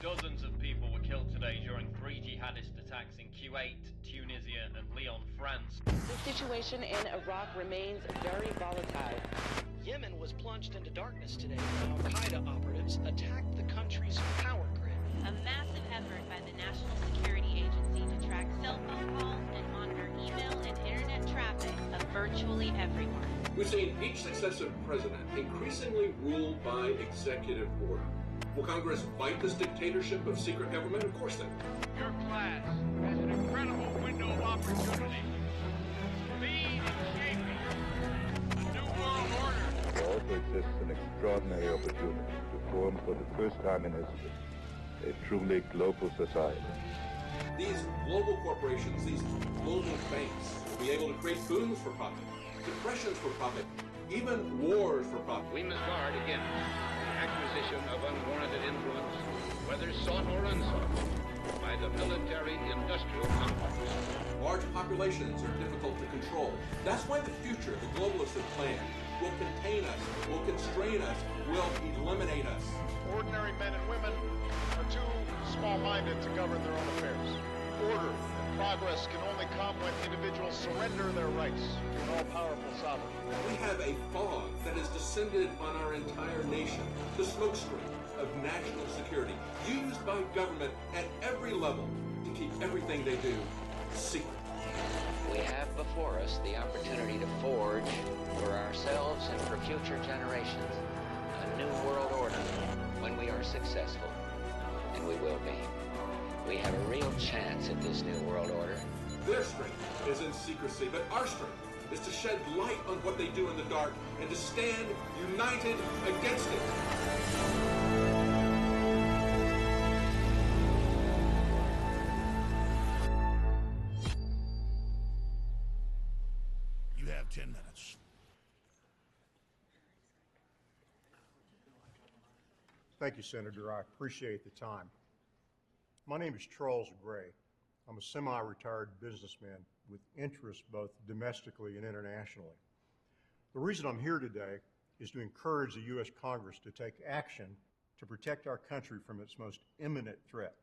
Dozens of people were killed today during 3 jihadist attacks in Kuwait, Tunisia, and Lyon, France. The situation in Iraq remains very volatile. Yemen was plunged into darkness today when Al-Qaeda operatives attacked the country's power grid. A massive effort by the National Security Agency to track cell phone calls and monitor email and internet traffic of virtually everyone. We've seen each successive president increasingly ruled by executive order. Will Congress fight this dictatorship of secret government? Of course they will. Your class has an incredible window of opportunity to lead in shaping a new world order. There also exists an extraordinary opportunity to form for the first time in history a truly global society. These global corporations, these global banks, will be able to create booms for profit, depressions for profit, even wars for profit. We must guard against the acquisition of unwarranted influence, whether sought or unsought, by the military-industrial complex. Large populations are difficult to control. That's why the future the globalists have planned will contain us, will constrain us, will eliminate us. Ordinary men and women are too small-minded to govern their own affairs. Order and progress can only come when individuals surrender their rights to an all-powerful sovereign. We have a fog that has descended on our entire nation, the smokescreen of national security, used by government at every level to keep everything they do secret. We have before us the opportunity to forge for ourselves and for future generations a new world order. When we are successful, and we will be, we have a real chance at this new world order. Their strength is in secrecy, but our strength is to shed light on what they do in the dark and to stand united against it. You have 10 minutes. Thank you, Senator. I appreciate the time. My name is Charles Gray. I'm a semi-retired businessman with interests both domestically and internationally. The reason I'm here today is to encourage the U.S. Congress to take action to protect our country from its most imminent threat.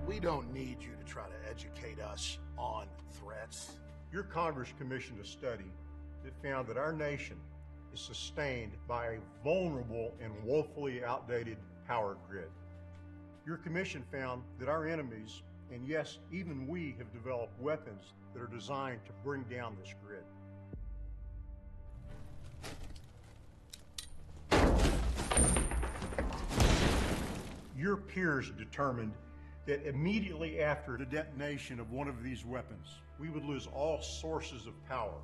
We don't need you to try to educate us on threats. Your Congress commissioned a study that found that our nation is sustained by a vulnerable and woefully outdated power grid. Your commission found that our enemies, and yes, even we, have developed weapons that are designed to bring down this grid. Your peers determined that immediately after the detonation of one of these weapons, we would lose all sources of power.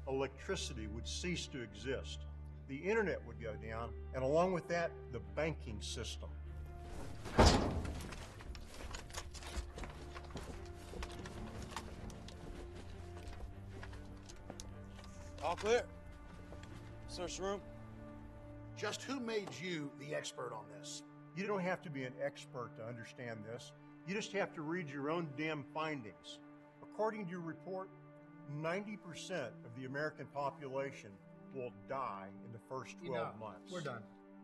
Electricity would cease to exist. The internet would go down, and along with that, the banking system. All clear. Search the room. Just who made you the expert on this? You don't have to be an expert to understand this. You just have to read your own damn findings. According to your report, 90% of the American population will die in the first 12 months. We're done.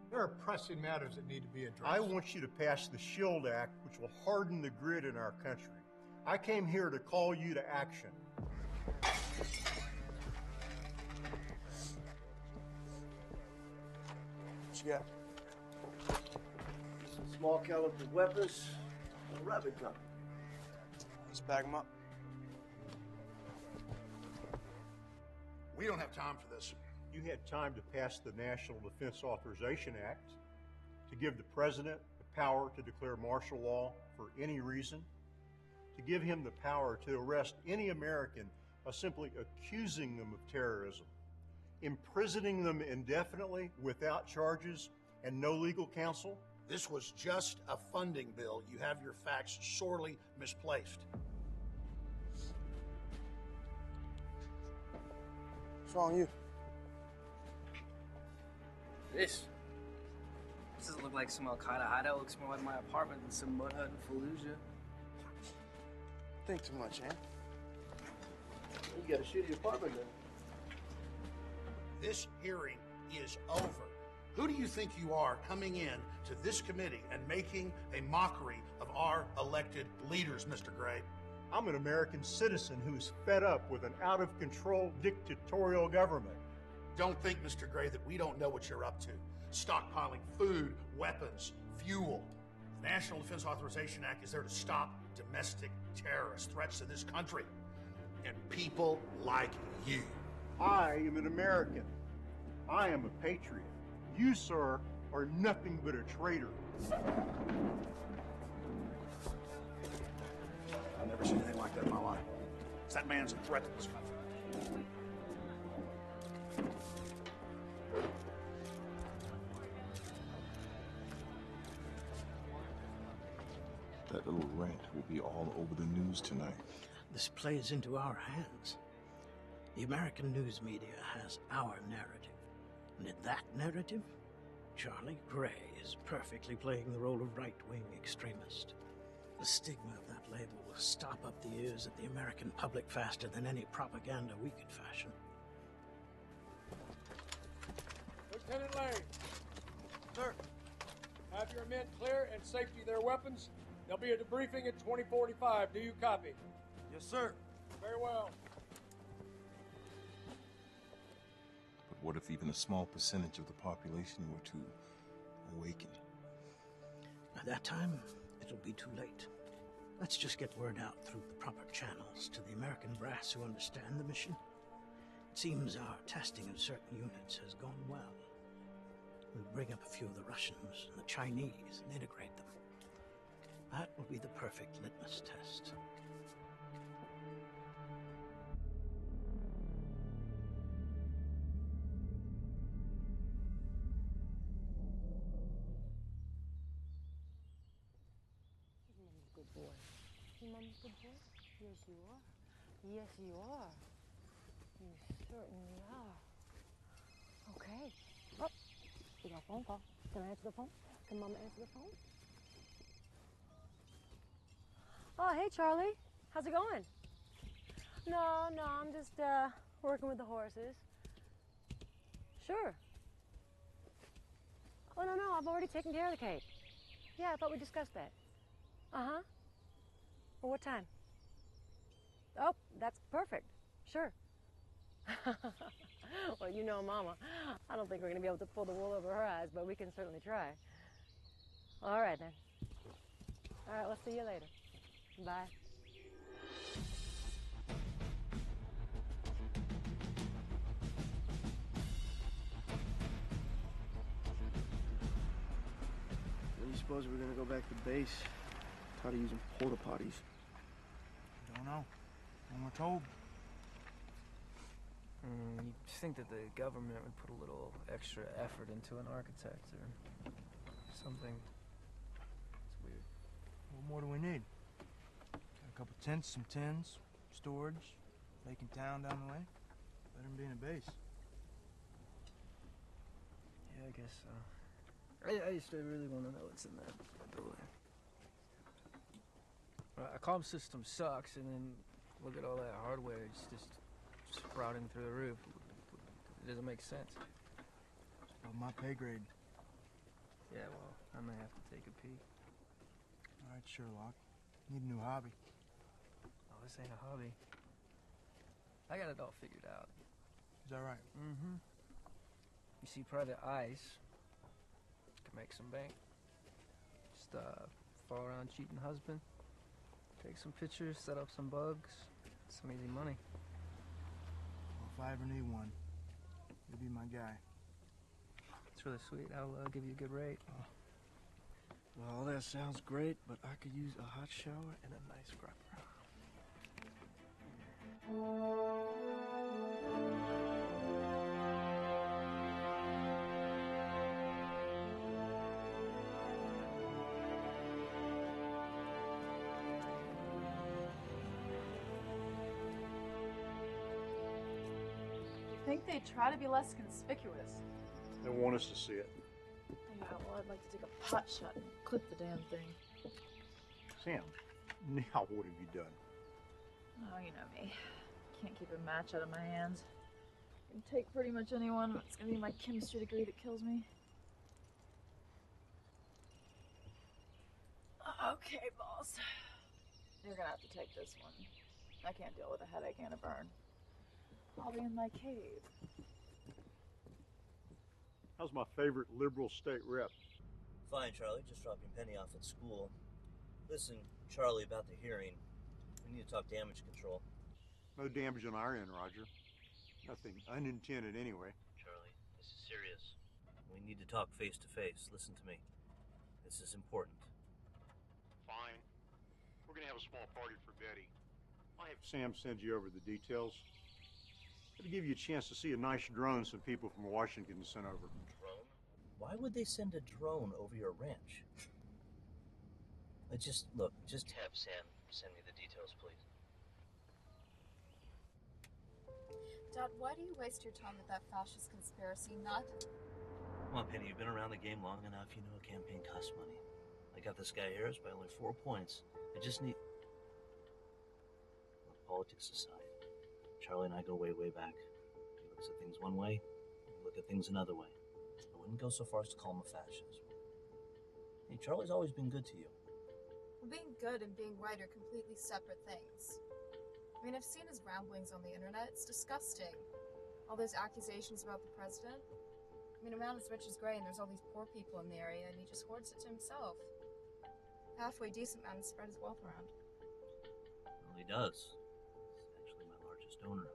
There are pressing matters that need to be addressed. I want you to pass the SHIELD Act, which will harden the grid in our country. I came here to call you to action. What you got? Small caliber weapons, a rabbit gun. Let's bag them up. We don't have time for this. You had time to pass the National Defense Authorization Act, to give the president the power to declare martial law for any reason, to give him the power to arrest any American by simply accusing them of terrorism, imprisoning them indefinitely without charges and no legal counsel. This was just a funding bill. You have your facts sorely misplaced. What's wrong with you? This doesn't look like some Al-Qaeda hideout. It looks more like my apartment than some mud hut in Fallujah. Think too much, eh? You got a shitty apartment then. This hearing is over. Who do you think you are coming in to this committee and making a mockery of our elected leaders, Mr. Gray? I'm an American citizen who's fed up with an out-of-control dictatorial government. Don't think, Mr. Gray, that we don't know what you're up to. Stockpiling food, weapons, fuel. The National Defense Authorization Act is there to stop domestic terrorist threats to this country. And people like you. I am an American. I am a patriot. You, sir, are nothing but a traitor. I've never seen anything like that in my life. That man's a threat to this country. That little rant will be all over the news tonight. This plays into our hands. The American news media has our narrative. And in that narrative, Charlie Gray is perfectly playing the role of right-wing extremist. The stigma of that label will stop up the ears of the American public faster than any propaganda we could fashion. Lieutenant Lane. Sir. Have your men clear and safety their weapons. There'll be a debriefing at 2045. Do you copy? Yes, sir. Very well. But what if even a small percentage of the population were to awaken? By that time, it'll be too late. Let's just get word out through the proper channels to the American brass who understand the mission. It seems our testing of certain units has gone well. We'll bring up a few of the Russians and the Chinese and integrate them. That will be the perfect litmus test. Good boy. Mommy's good boy? Yes, you are. Yes, you are. You certainly are. Okay. Oh, we got a phone call. Can I answer the phone? Can Mama answer the phone? Oh, hey, Charlie. How's it going? No, I'm just working with the horses. Sure. Oh, no, I've already taken care of the cake. Yeah, I thought we discussed that. Uh-huh. Well, what time? Oh, that's perfect. Sure. Well, you know, Mama, I don't think we're going to be able to pull the wool over her eyes, but we can certainly try. All right, then. All right, we'll see you later. Bye. When do you suppose we're gonna go back to base? Tired of using porta potties. Don't know. When we're told. You'd think that the government would put a little extra effort into an architect or something. It's weird. What more do we need? Got a couple tents, some tins, storage, vacant town down the way. Better than being a base. Yeah, I guess so. I used to really want to know what's in that building. Our comm system sucks, and then look at all that hardware. It's just sprouting through the roof. It doesn't make sense. It's above my pay grade. Yeah, well, I may have to take a peek. All right, Sherlock. Need a new hobby. Oh, this ain't a hobby. I got it all figured out. Is that right? Mm-hmm. You see, private eyes can make some bank. Just follow around cheating husband, take some pictures, set up some bugs, some easy money. Well, if I ever need one, you'll be my guy. It's really sweet. I'll give you a good rate. Well, all that sounds great, but I could use a hot shower and a nice grapper. I think they try to be less conspicuous. They want us to see it. Yeah, well, I'd like to take a pot shot and clip the damn thing. Sam, now what have you done? Oh, you know me. Can't keep a match out of my hands. can take pretty much anyone. It's gonna be my chemistry degree that kills me. Okay, boss. You're gonna have to take this one. I can't deal with a headache and a burn. I'll be in my cave. How's my favorite liberal state rep? Fine, Charlie. Just dropping Penny off at school. Listen, Charlie, about the hearing. We need to talk damage control. No damage on our end, Roger. Nothing unintended anyway. Charlie, this is serious. We need to talk face to face. Listen to me. This is important. Fine. We're gonna have a small party for Betty. I'll have Sam send you over the details. It'll give you a chance to see a nice drone some people from Washington sent over. Drone? Why would they send a drone over your ranch? Just have Sam send me the details, please. Dad, why do you waste your time with that fascist conspiracy nut? Come on, Penny, you've been around the game long enough. You know a campaign costs money. I got this guy Harris by only 4 points. I just need... Well, politics aside, Charlie and I go way, way back. He looks at things one way, we look at things another way. I wouldn't go so far as to call him a fascist. Hey, Charlie's always been good to you. Well, being good and being right are completely separate things. I mean, I've seen his ramblings on the internet. It's disgusting. All those accusations about the president. I mean, a man as rich as Gray, and there's all these poor people in the area, and he just hoards it to himself. Halfway decent man to spread his wealth around. Well, he does. He's actually my largest donor.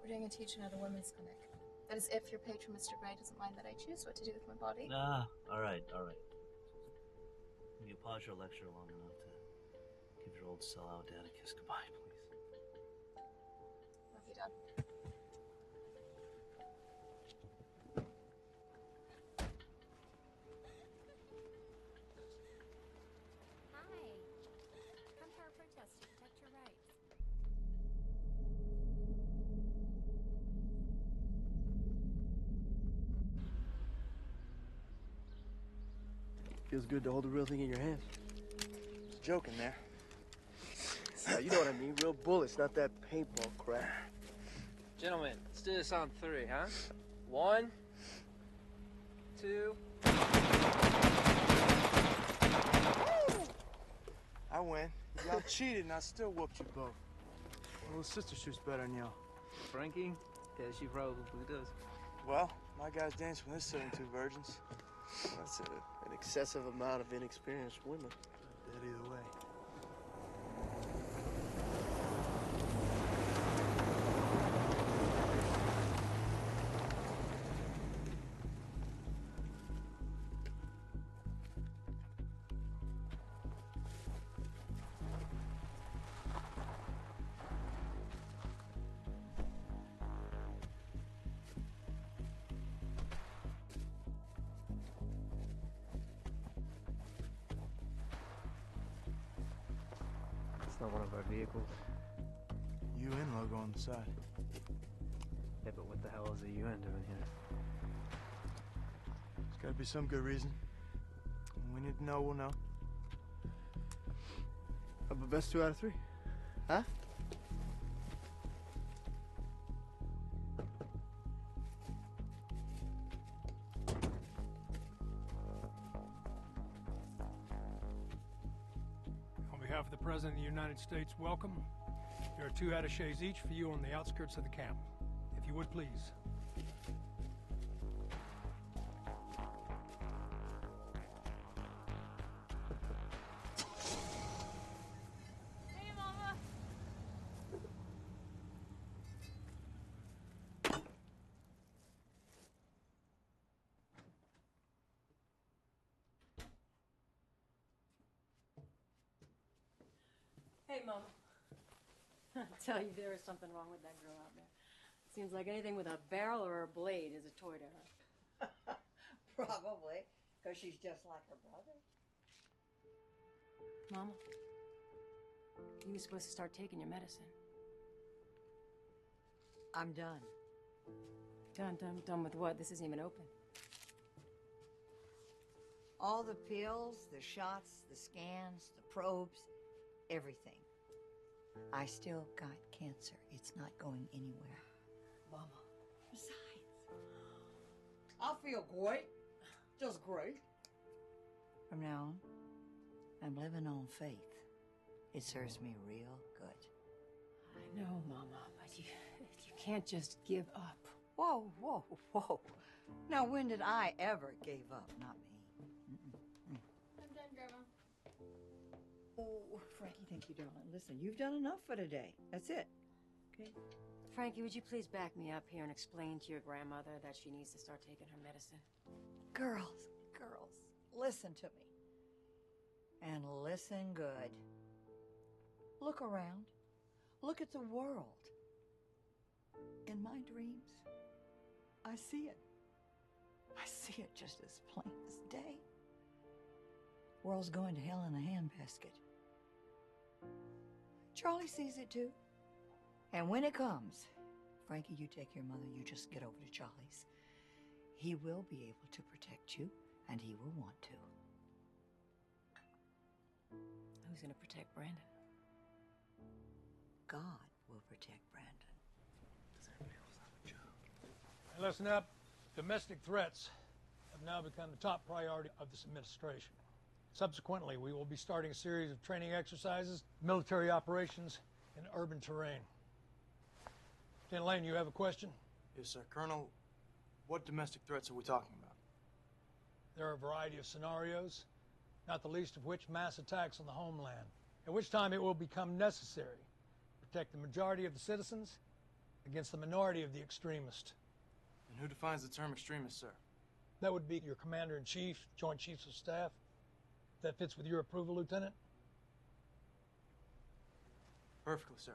We're doing a teaching at a women's clinic. That is if your patron, Mr. Gray, doesn't mind that I choose what to do with my body. Ah, all right. Will you pause your lecture long enough to give your old sellout dad a kiss goodbye, please? Love you, Dad. Hi. Come to our protest to protect your rights. Feels good to hold the real thing in your hands. Just joking there. You know what I mean. Real bullets, not that paintball crap. Gentlemen, let's do this on 3, huh? 1, 2. I win. Y'all cheated and I still whooped you both. My little sister shoots better than y'all. Frankie? Yeah, she probably does. Well, my guys dance with his 72 virgins. That's an excessive amount of inexperienced women. Dead either way. Not one of our vehicles. UN logo on the side. Yeah, but what the hell is the UN doing here? There's gotta be some good reason. When we need to know, we'll know. How about best 2 out of 3? Huh? On behalf of the President of the United States, welcome. There are 2 attachés each for you on the outskirts of the camp. If you would, please. Hey, Mama! Hey, Mom. I tell you, there is something wrong with that girl out there. Seems like anything with a barrel or a blade is a toy to her. Probably, because she's just like her brother. Mama, you were supposed to start taking your medicine. I'm done. Done with what? This isn't even open. All the pills, the shots, the scans, the probes, everything. I still got cancer. It's not going anywhere. Mama. Besides, I feel great. Just great. From now on, I'm living on faith. It serves me real good. I know, Mama, but you can't just give up. Whoa, whoa, whoa. Now, when did I ever give up? Not me. I'm done, Grandma. Oh, Frankie, thank you, darling. Listen, you've done enough for today. That's it. Okay? Frankie, would you please back me up here and explain to your grandmother that she needs to start taking her medicine? Girls, listen to me. And listen good. Look around. Look at the world. In my dreams, I see it. I see it just as plain as day. World's going to hell in a handbasket. Charlie sees it too. And when it comes, Frankie, you take your mother, you just get over to Charlie's. He will be able to protect you, and he will want to. Who's gonna protect Brandon? God will protect Brandon. Does anybody else have a job? Hey, listen up. Domestic threats have now become the top priority of this administration. Subsequently, we will be starting a series of training exercises, military operations in urban terrain. Lieutenant Lane, you have a question? Yes, sir. Colonel, what domestic threats are we talking about? There are a variety of scenarios, not the least of which mass attacks on the homeland, at which time it will become necessary to protect the majority of the citizens against the minority of the extremists. And who defines the term extremist, sir? That would be your Commander-in-Chief, Joint Chiefs of Staff. If that fits with your approval, Lieutenant? Perfectly, sir.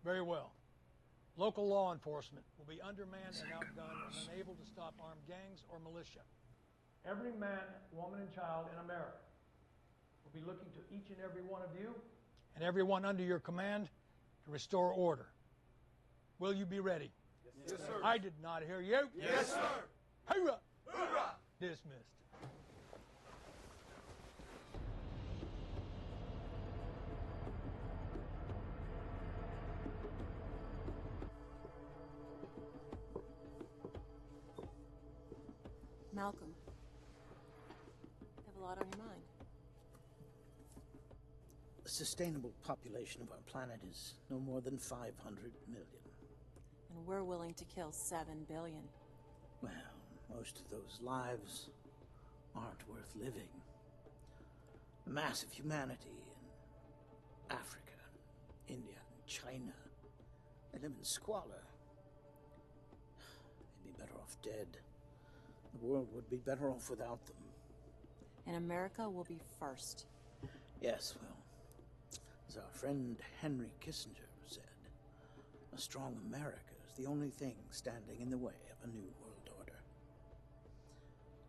Very well. Local law enforcement will be undermanned and outgunned and unable to stop armed gangs or militia. Every man, woman, and child in America will be looking to each and every one of you and everyone under your command to restore order. Will you be ready? Yes, sir. I did not hear you. Yes, sir. Hoorah! Hoorah! Dismissed. Malcolm, you have a lot on your mind. The sustainable population of our planet is no more than 500 million. And we're willing to kill 7 billion. Well, most of those lives aren't worth living. The mass of humanity in Africa, India, and China, they live in squalor. They'd be better off dead. The world would be better off without them. And America will be first. Yes, well, as our friend Henry Kissinger said, a strong America is the only thing standing in the way of a new world order.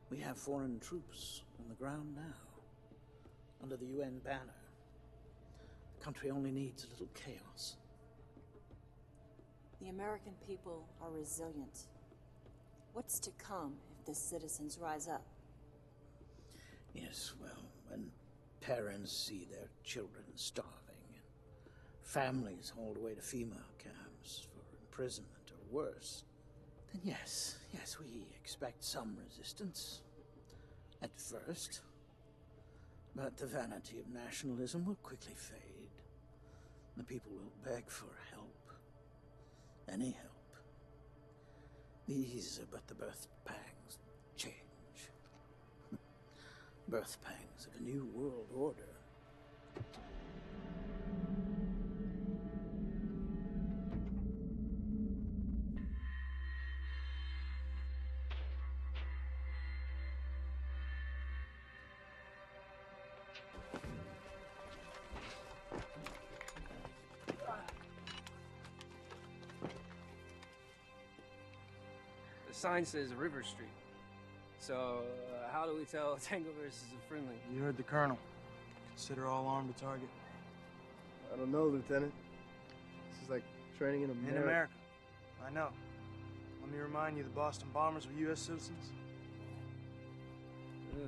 We have foreign troops on the ground now, under the UN banner. The country only needs a little chaos. The American people are resilient. What's to come if the citizens rise up? Yes, well, when parents see their children starving, and families hauled away to FEMA camps for imprisonment or worse, then yes, we expect some resistance. At first. But the vanity of nationalism will quickly fade. The people will beg for help. Any help. These are but the birth pangs of change. Birth pangs of a new world order. The sign says River Street. So, how do we tell Tango versus a friendly? You heard the colonel. Consider all armed a target. I don't know, Lieutenant. This is like training in America. In America. I know. Let me remind you, the Boston bombers were U.S. citizens.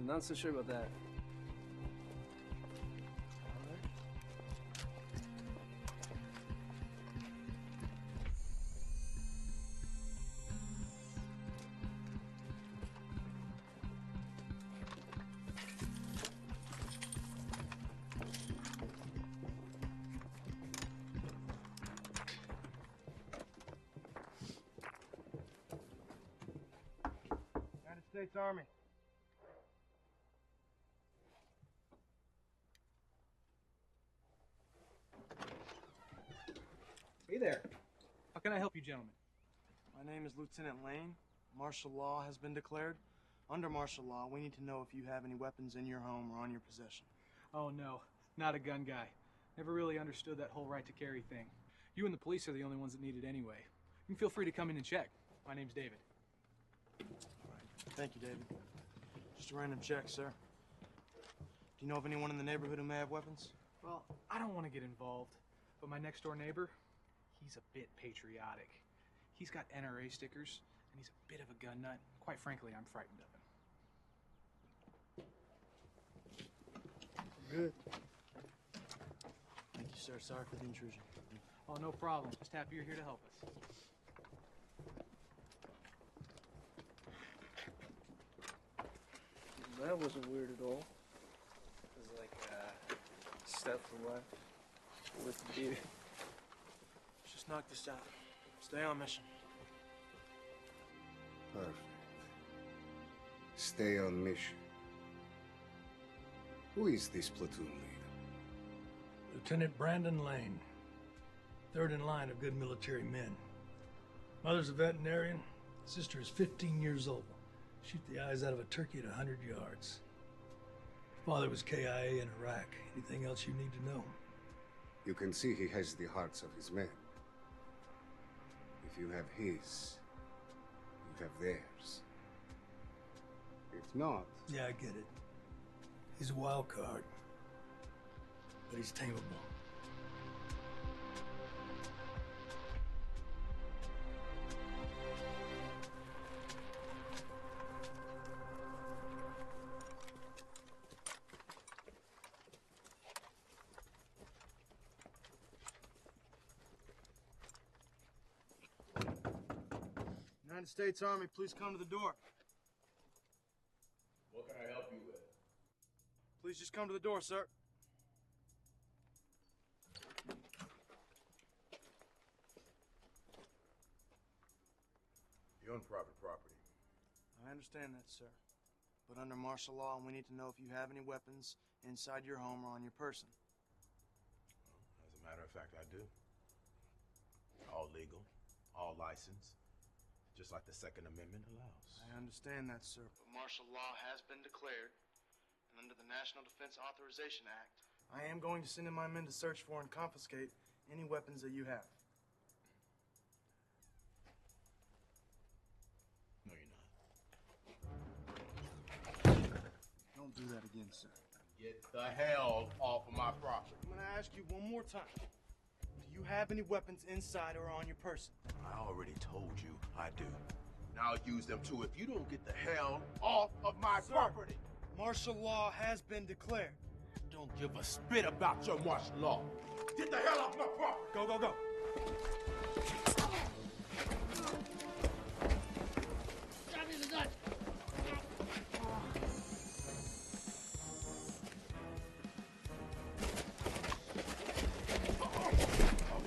Not so sure about that. States Army. Hey there. How can I help you, gentlemen? My name is Lieutenant Lane. Martial law has been declared. Under martial law, we need to know if you have any weapons in your home or on your possession. Oh, no. Not a gun guy. Never really understood that whole right to carry thing. You and the police are the only ones that need it anyway. You can feel free to come in and check. My name's David. All right. Thank you, David. Just a random check, sir. Do you know of anyone in the neighborhood who may have weapons? Well, I don't want to get involved, but my next-door neighbor, he's a bit patriotic. He's got NRA stickers, and he's a bit of a gun nut. Quite frankly, I'm frightened of him. Good. Thank you, sir. Sorry for the intrusion. Oh, no problem. Just happy you're here to help us. That wasn't weird at all. It was like step for left with the dude. Let's just knock this out. Stay on mission. Perfect. Stay on mission. Who is this platoon leader? Lieutenant Brandon Lane. Third in line of good military men. Mother's a veterinarian. Sister is 15 years old. Shoot the eyes out of a turkey at 100 yards. Father was KIA in Iraq. Anything else you need to know? You can see he has the hearts of his men. If you have his, you have theirs. If not... Yeah, I get it. He's a wild card. But he's tameable. United States Army, please come to the door. What can I help you with? Please just come to the door, sir. You own private property. I understand that, sir. But under martial law, we need to know if you have any weapons inside your home or on your person. As a matter of fact, I do. All legal, all licensed, just like the Second Amendment allows. I understand that, sir. But martial law has been declared, and under the National Defense Authorization Act, I am going to send in my men to search for and confiscate any weapons that you have. No, you're not. Don't do that again, sir. Get the hell off of my property. I'm gonna ask you one more time. Do you have any weapons inside or on your person? I already told you I do. Now I'll use them too if you don't get the hell off of my property. Martial law has been declared. Don't give a spit about your martial law. Get the hell off my property. Go, go, go. Stab me in the gut.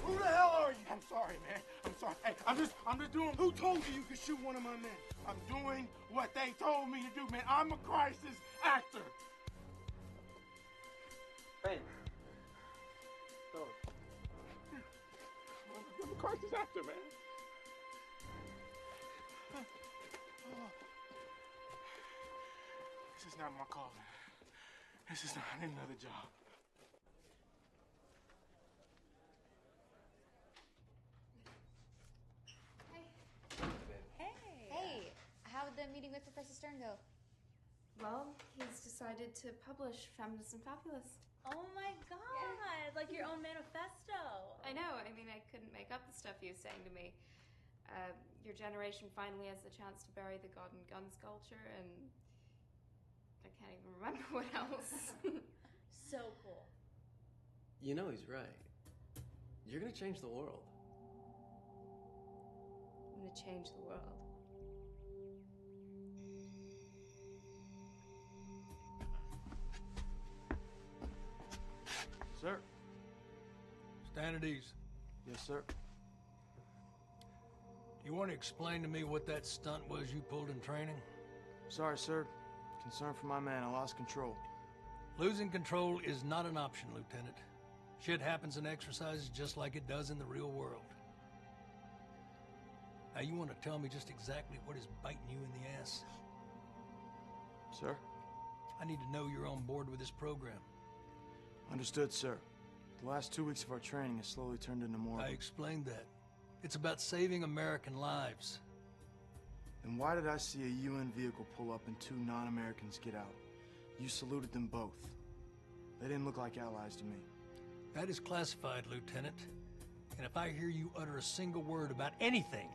Who the hell are you? I'm sorry, man. I'm sorry. Hey, I'm just doing. Who told you could shoot one of my men? I'm doing what they told me to do, man. I'm a crisis actor. Hey. Go. I'm a crisis actor, man. This is not my calling. This is not another job. Hey, how'd the meeting with Professor Stern go? Well, he's decided to publish Feminist and Fabulous. Oh my god, like your own manifesto. I know, I mean, I couldn't make up the stuff he was saying to me. Your generation finally has the chance to bury the God and gun sculpture, and I can't even remember what else. So cool. You know he's right. You're gonna change the world. I'm gonna change the world. Sir. Stand at ease. Yes, sir. You want to explain to me what that stunt was you pulled in training? Sorry, sir. Concern for my man. I lost control. Losing control is not an option, Lieutenant. Shit happens in exercises just like it does in the real world. Now, you want to tell me just exactly what is biting you in the ass? Sir? I need to know you're on board with this program. Understood, sir. The last 2 weeks of our training has slowly turned into more... I explained that. It's about saving American lives. Then why did I see a UN vehicle pull up and 2 non-Americans get out? You saluted them both. They didn't look like allies to me. That is classified, Lieutenant. And if I hear you utter a single word about anything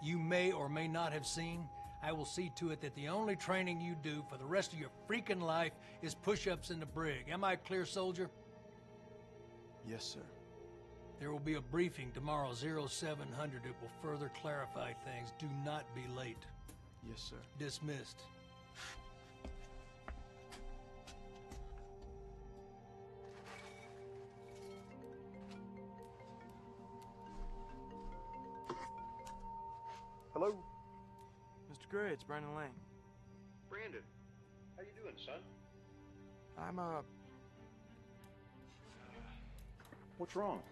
you may or may not have seen, I will see to it that the only training you do for the rest of your freaking life is push-ups in the brig. Am I clear, soldier? Yes, sir. There will be a briefing tomorrow, 0700. It will further clarify things. Do not be late. Yes, sir. Dismissed. Hello? Mr. Gray, it's Brandon Lane. Brandon, how you doing, son? I'm, What's wrong?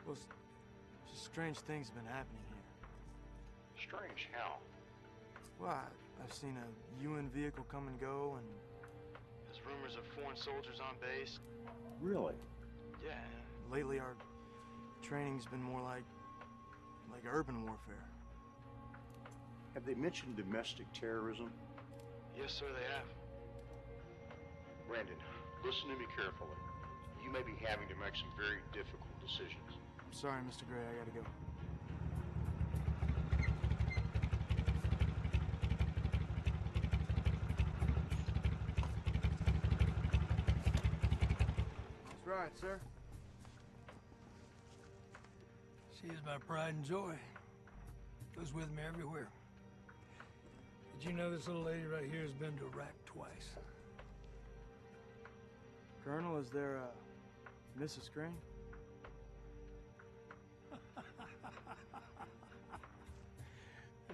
Well, just strange things have been happening here. Strange, how? Well, I've seen a UN vehicle come and go, and there's rumors of foreign soldiers on base. Really? Yeah, lately our training's been more like urban warfare. Have they mentioned domestic terrorism? Yes, sir, they have. Brandon, listen to me carefully. You may be having to make some very difficult decisions. I'm sorry, Mr. Gray, I gotta go. That's right, sir. She is my pride and joy. Goes with me everywhere. Did you know this little lady right here has been to Iraq twice? Colonel, is there a Mrs. Crane?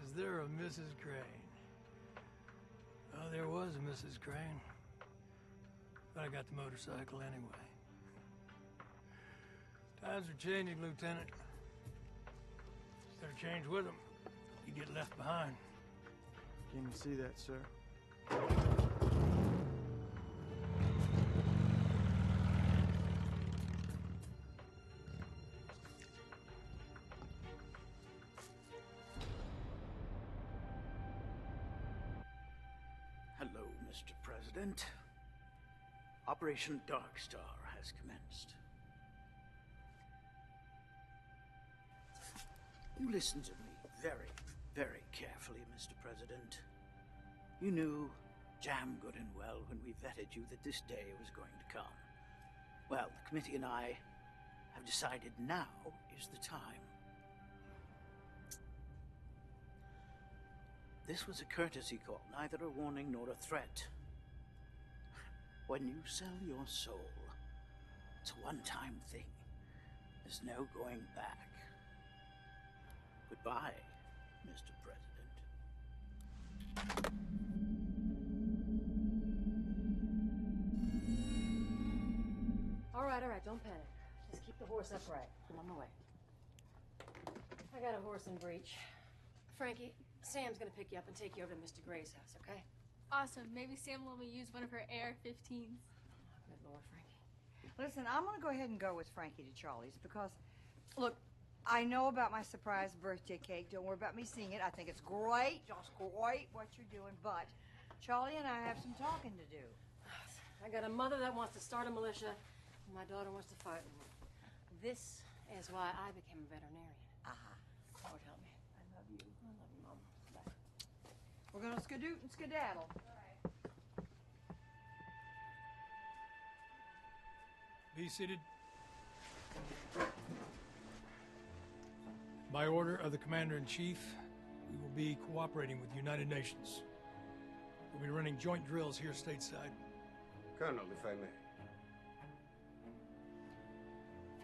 Is there a Mrs. Crane? Oh, there was a Mrs. Crane. But I got the motorcycle anyway. Times are changing, Lieutenant. Instead of change with them, you get left behind. Can you see that, sir? Hello, Mr. President. Operation Dark Star has commenced. You listened to me very, very carefully, Mr. President. You knew damn good and well when we vetted you that this day was going to come. Well, the committee and I have decided now is the time. This was a courtesy call, neither a warning nor a threat. When you sell your soul, it's a one-time thing. There's no going back. Goodbye, Mr. President. All right, don't panic. Just keep the horse upright. I'm on my way. I got a horse in breach. Frankie, Sam's gonna pick you up and take you over to Mr. Gray's house, okay? Awesome. Maybe Sam will let me use one of her AR-15s. Good Lord, Frankie. Listen, I'm going to go ahead and go with Frankie to Charlie's because, look, I know about my surprise birthday cake. Don't worry about me seeing it. I think it's great, just great what you're doing. But Charlie and I have some talking to do. I got a mother that wants to start a militia, and my daughter wants to fight in one. This is why I became a veterinarian. Lord help me. I love you. I love you, Mom. Bye. We're going to skadoot and skedaddle. Be seated. By order of the Commander-in-Chief, we will be cooperating with the United Nations. We'll be running joint drills here stateside. Colonel, if I may.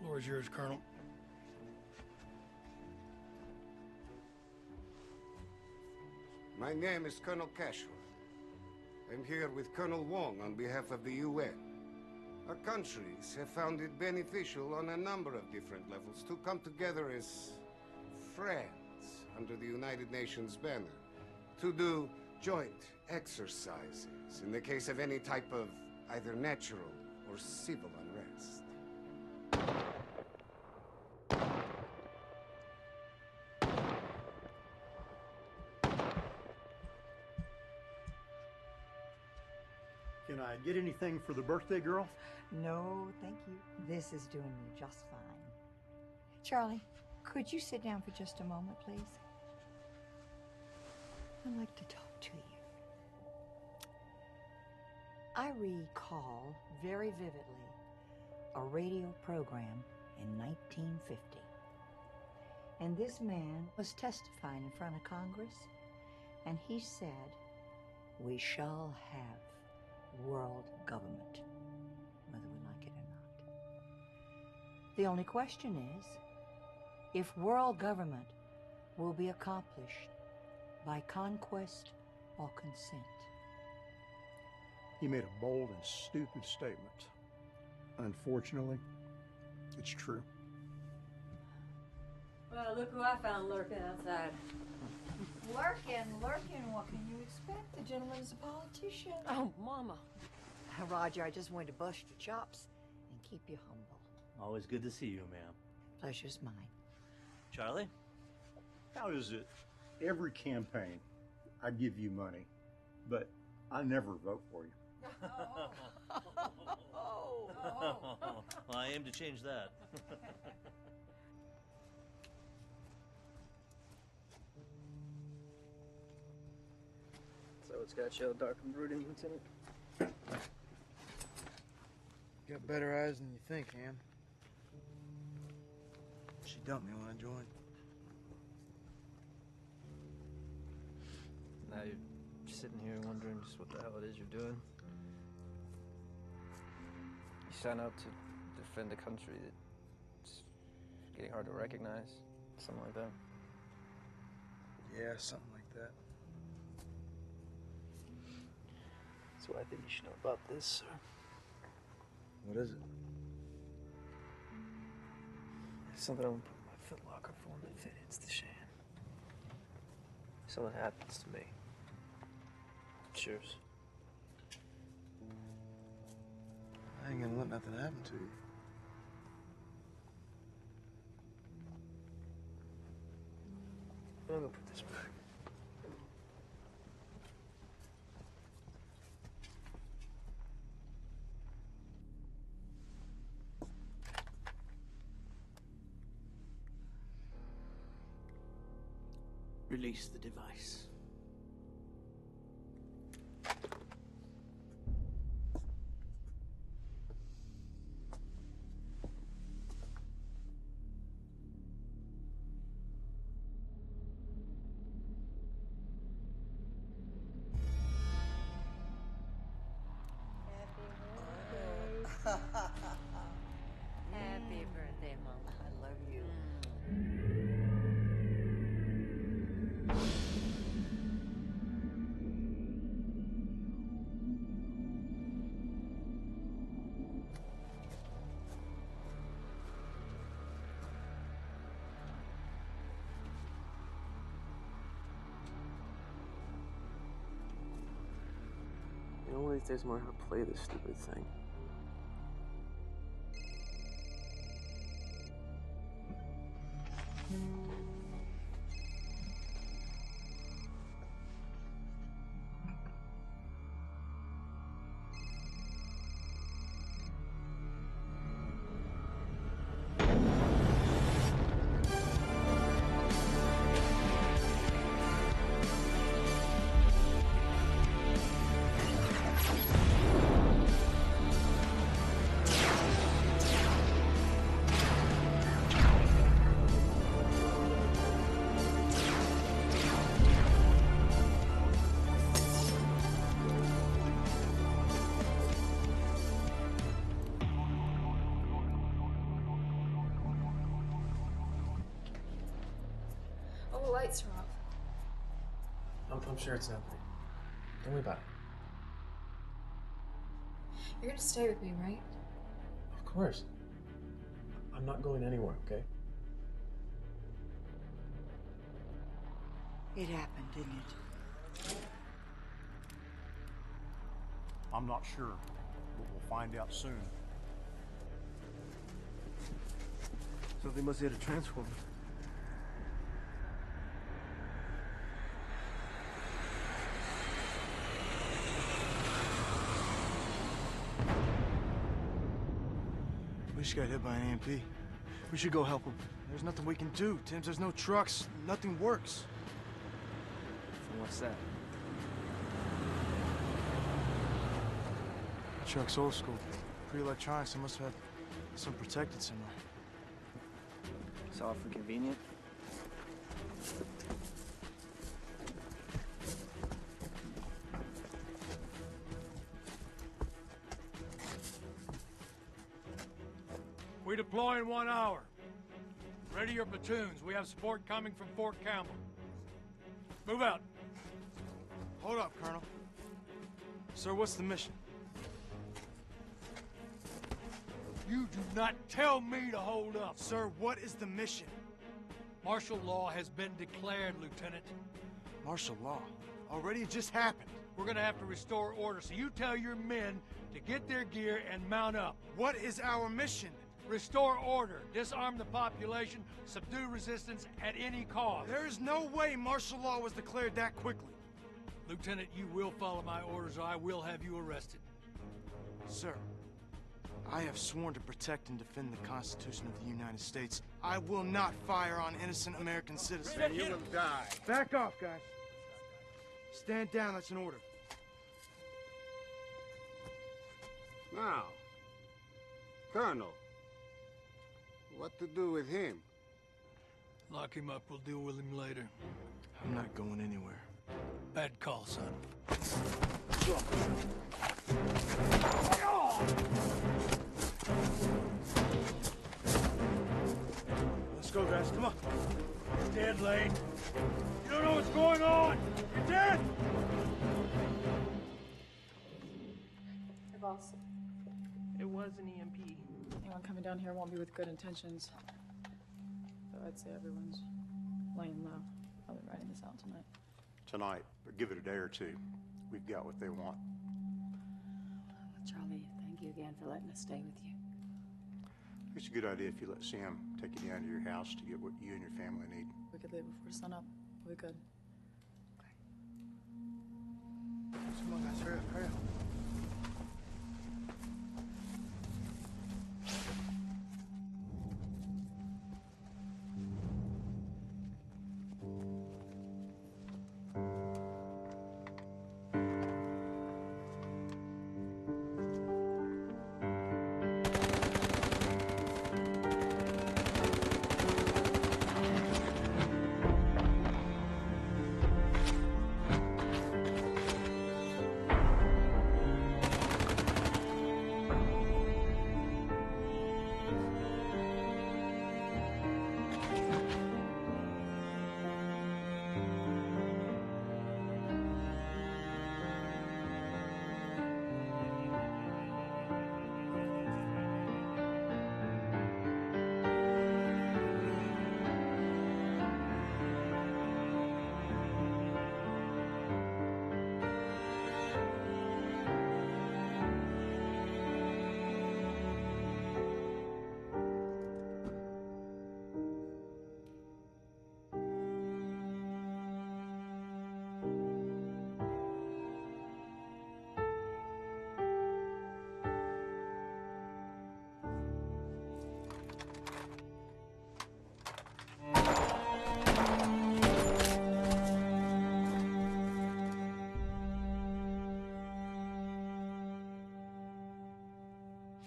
Floor is yours, Colonel. My name is Colonel Cashua. I'm here with Colonel Wong on behalf of the UN. Our countries have found it beneficial on a number of different levels to come together as friends under the United Nations banner to do joint exercises in the case of any type of either natural or civil unrest. Can I get anything for the birthday girl? No, thank you. This is doing me just fine. Charlie, could you sit down for just a moment, please? I'd like to talk to you. I recall very vividly a radio program in 1950. And this man was testifying in front of Congress, and he said, "We shall have world government, whether we like it or not. The only question is, if world government will be accomplished by conquest or consent." He made a bold and stupid statement. Unfortunately, it's true. Well, look who I found lurking outside. Lurking, what can you expect? The gentleman is a politician. Oh, Mama. Roger, I just wanted to bust your chops and keep you humble. Always good to see you, ma'am. Pleasure's mine. Charlie? How is it every campaign I give you money, but I never vote for you? Well, I aim to change that. So it's got you all dark and brooding, Lieutenant? Got better eyes than you think, Ham. She dumped me when I joined. Now you're sitting here wondering just what the hell it is you're doing. You sign up to defend a country that's getting hard to recognize. Something like that. Yeah, something like that. That's what I think you should know about this, sir. What is it? It's something I'm gonna put in my footlocker for when the fit hits the shan. Something happens to me. It's yours. I ain't gonna let nothing happen to you. I'm gonna put this back. Release the device. Happy birthday, Mama. I love you. You know, one of these days I'm gonna learn how to play this stupid thing. All the lights are off. I'm sure it's nothing. Don't worry about it. You're gonna stay with me, right? Of course. I'm not going anywhere, okay? It happened, didn't it? I'm not sure, but we'll find out soon. Something must hit a transformer. We just got hit by an EMP. We should go help him. There's nothing we can do, Tim. There's no trucks. Nothing works. And what's that? The truck's old school. Pre-electronics. They must have had some protected somewhere. It's awfully convenient. We deploy in 1 hour. Ready your platoons. We have support coming from Fort Campbell. Move out. Hold up, Colonel. Sir, what's the mission? You do not tell me to hold up. Sir, what is the mission? Martial law has been declared, Lieutenant. Martial law? Already? It just happened. We're gonna have to restore order, so you tell your men to get their gear and mount up. What is our mission? Restore order, disarm the population, subdue resistance at any cost. There is no way martial law was declared that quickly. Lieutenant, you will follow my orders or I will have you arrested. Sir, I have sworn to protect and defend the Constitution of the United States. I will not fire on innocent American citizens. And you will die. Back off, guys. Stand down, that's an order. Now, Colonel, what to do with him? Lock him up, we'll deal with him later. I'm not going anywhere. Bad call, son. Let's go, guys, come on. He's dead, Lane. You don't know what's going on! You're dead! Hey, boss. It was an EMP. Anyone coming down here won't be with good intentions. Though I'd say everyone's laying low. I'll be writing this out tonight. Tonight, but give it a day or two. We've got what they want. Well, Charlie, thank you again for letting us stay with you. It's a good idea if you let Sam take you down to your house to get what you and your family need. We could leave before sunup. We could. Come on, guys, hurry up, hurry up.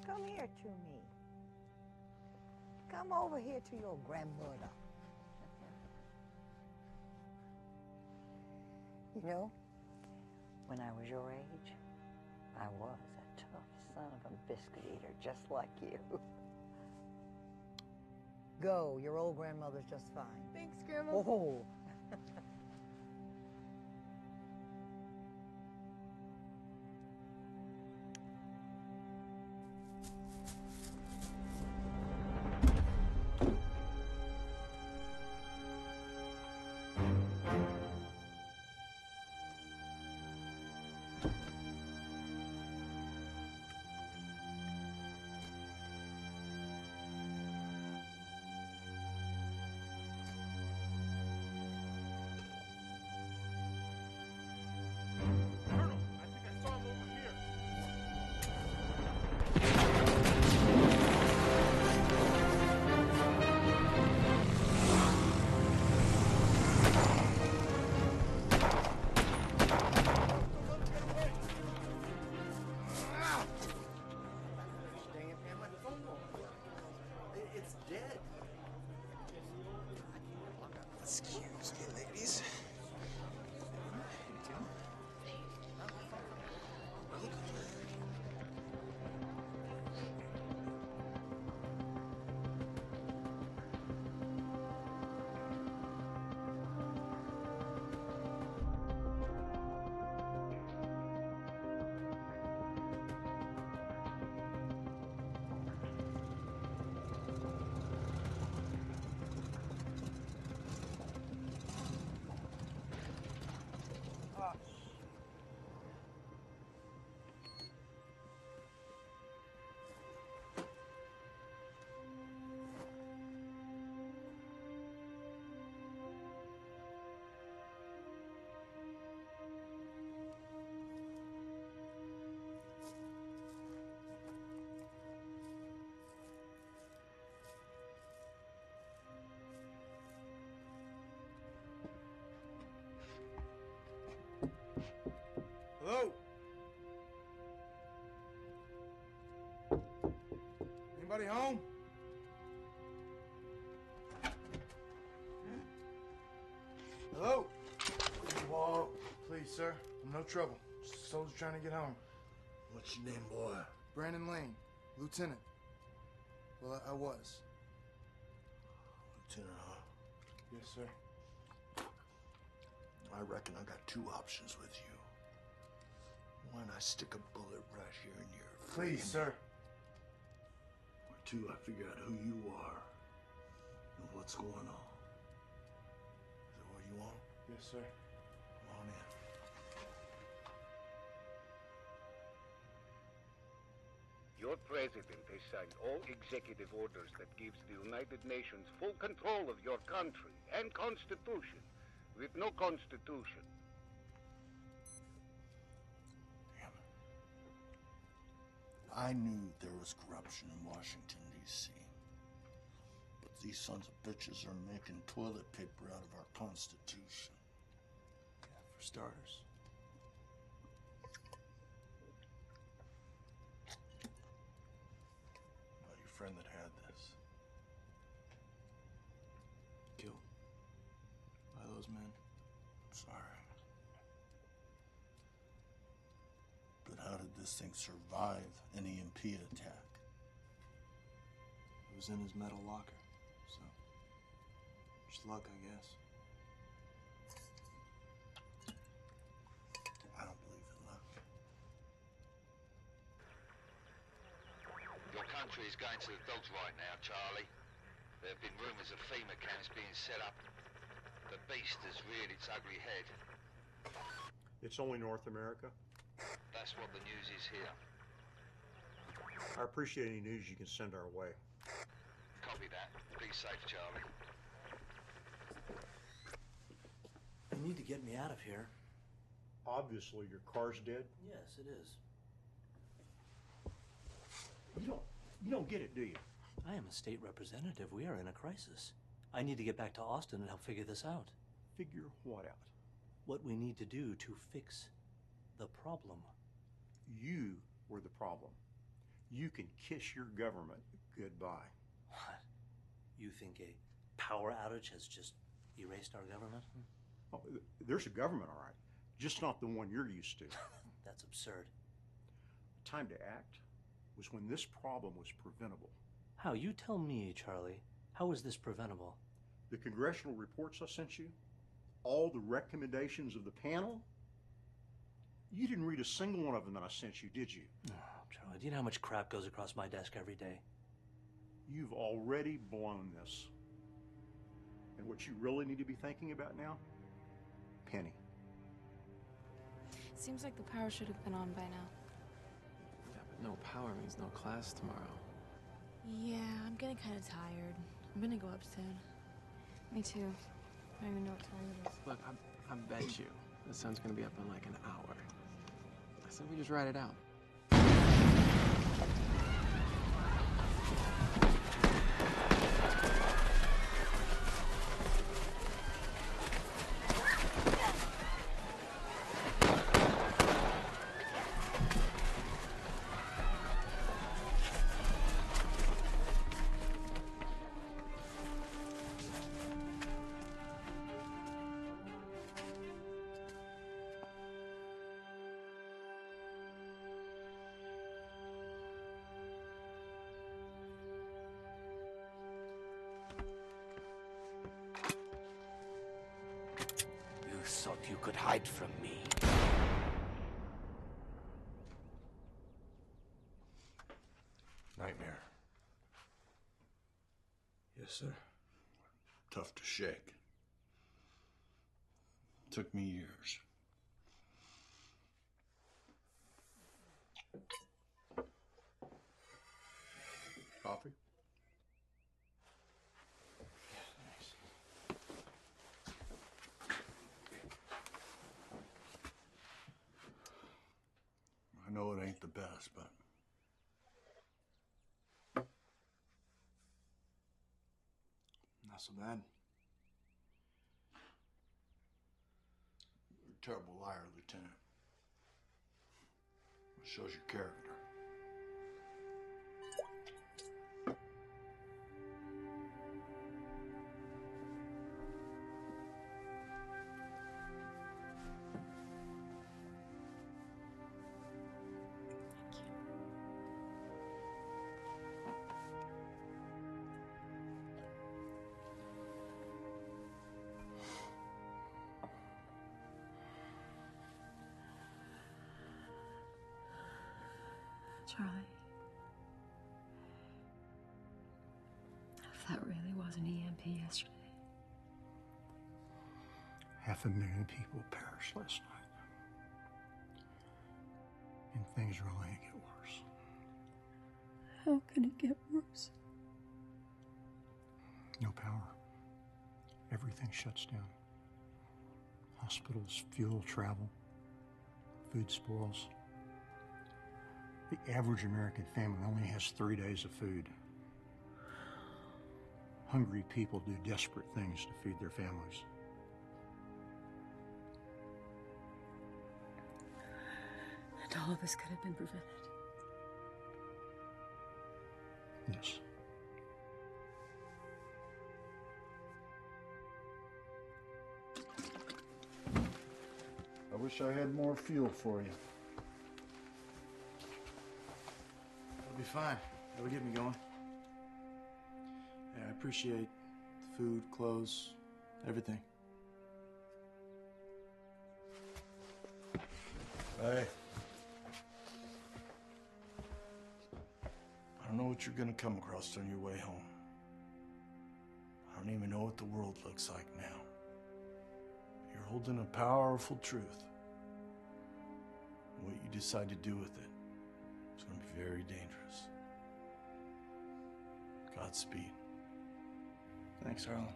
Come here to me. Come over here to your grandmother. You know, when I was your age, I was a tough son of a biscuit eater just like you. Go, your old grandmother's just fine. Thanks, Grandma. Oh. Excuse me, ladies. Hello? Anybody home? Hello? Whoa, please, sir. I'm no trouble. Just a soldier trying to get home. What's your name, boy? Brandon Lane, Lieutenant. Well, I was. Lieutenant, huh? Yes, sir. I reckon I got two options with you. One, I stick a bullet right here in your Please, sir. Or two, I figure out who you are and what's going on. Is that what you want? Yes, sir. Come on in. Your president has signed all executive orders that gives the United Nations full control of your country and constitution. With no constitution. I knew there was corruption in Washington, D.C. But these sons of bitches are making toilet paper out of our Constitution. Yeah, for starters. About your friend that had this. Killed. By those men. I'm sorry. But how did this thing survive an EMP attack? It was in his metal locker, so just luck, I guess. I don't believe in luck. Your country is going to the dogs right now, Charlie. There have been rumors of FEMA camps being set up. The beast has reared its ugly head. It's only North America. That's what the news is here. I appreciate any news you can send our way. Copy that. Be safe, Charlie. You need to get me out of here. Obviously, your car's dead. Yes, it is. You don't get it, do you? I am a state representative. We are in a crisis. I need to get back to Austin and help figure this out. Figure what out? What we need to do to fix the problem. You were the problem. You can kiss your government goodbye. What? You think a power outage has just erased our government? Oh, there's a government, all right. Just not the one you're used to. That's absurd. The time to act was when this problem was preventable. How? You tell me, Charlie. How is this preventable? The congressional reports I sent you, all the recommendations of the panel, you didn't read a single one of them that I sent you, did you? Oh, Charlie, do you know how much crap goes across my desk every day? You've already blown this. And what you really need to be thinking about now? Penny. Seems like the power should have been on by now. Yeah, but no power means no class tomorrow. Yeah, I'm getting kind of tired. I'm gonna go up soon. Me too. I don't even know what time it is. Look, I bet you the sun's gonna be up in like an hour. I said we just ride it out. thought you could hide from me? Nightmare. Yes, sir. Tough to shake. Took me years. Coffee? I know it ain't the best, but not so bad. you're a terrible liar, Lieutenant. It shows your character. Charlie, if that really was an EMP yesterday. 500,000 people perished last night. And things are only going to get worse. How can it get worse? No power. Everything shuts down. Hospitals, fuel, travel, food spoils. The average American family only has 3 days of food. Hungry people do desperate things to feed their families. And all of this could have been prevented. Yes. I wish I had more fuel for you. It'll be fine. It'll get me going. Yeah, I appreciate the food, clothes, everything. Hey. I don't know what you're gonna come across on your way home. I don't even know what the world looks like now. You're holding a powerful truth. What you decide to do with it is gonna be very dangerous. Godspeed. Thanks, Harlan.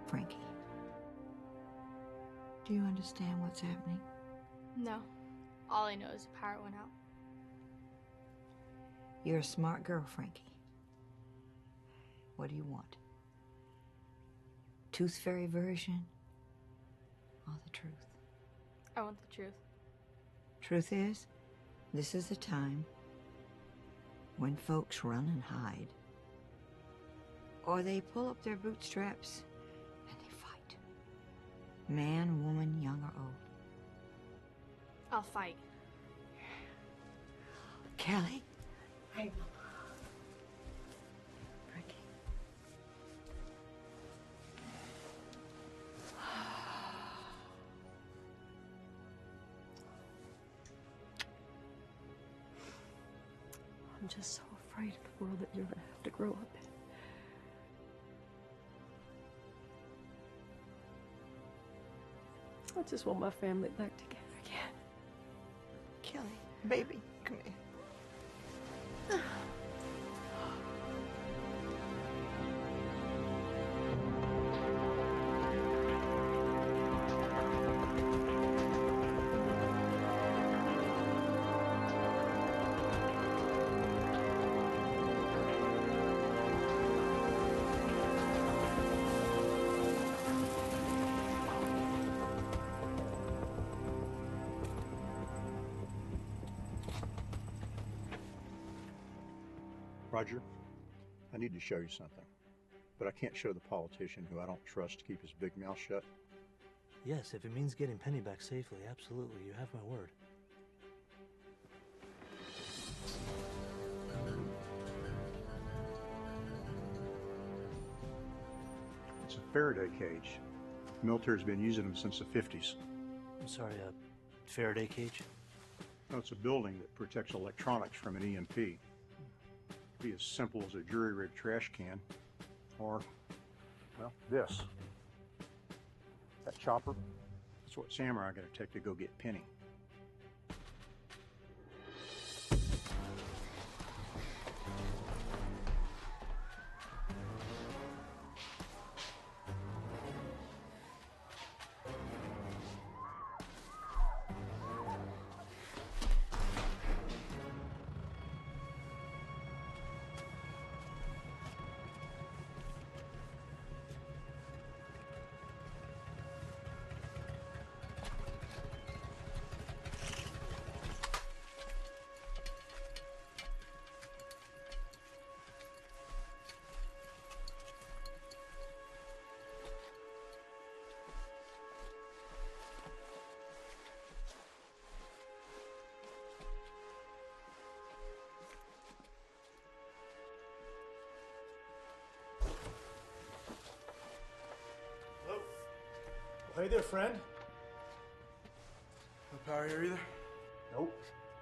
Frankie, do you understand what's happening? No. All I know is the power went out. You're a smart girl, Frankie. What do you want? Tooth Fairy version or the truth? I want the truth. Truth is, this is the time when folks run and hide. Or they pull up their bootstraps and they fight. Man, woman, young or old. I'll fight. Kelly? I will. Frankie. I'm just so afraid of the world that you're gonna have to grow up in. I just want my family back together again. Kelly, baby, come here. Roger, I need to show you something, but I can't show the politician who I don't trust to keep his big mouth shut. Yes, if it means getting Penny back safely, absolutely. You have my word. Faraday cage. The military's been using them since the 50s. I'm sorry, a Faraday cage? No, it's a building that protects electronics from an EMP. It'd be as simple as a jury-rig trash can, or, well, this. That chopper, that's what Sam and I are going to take to go get Penny. Hey there, friend. No power here either? Nope,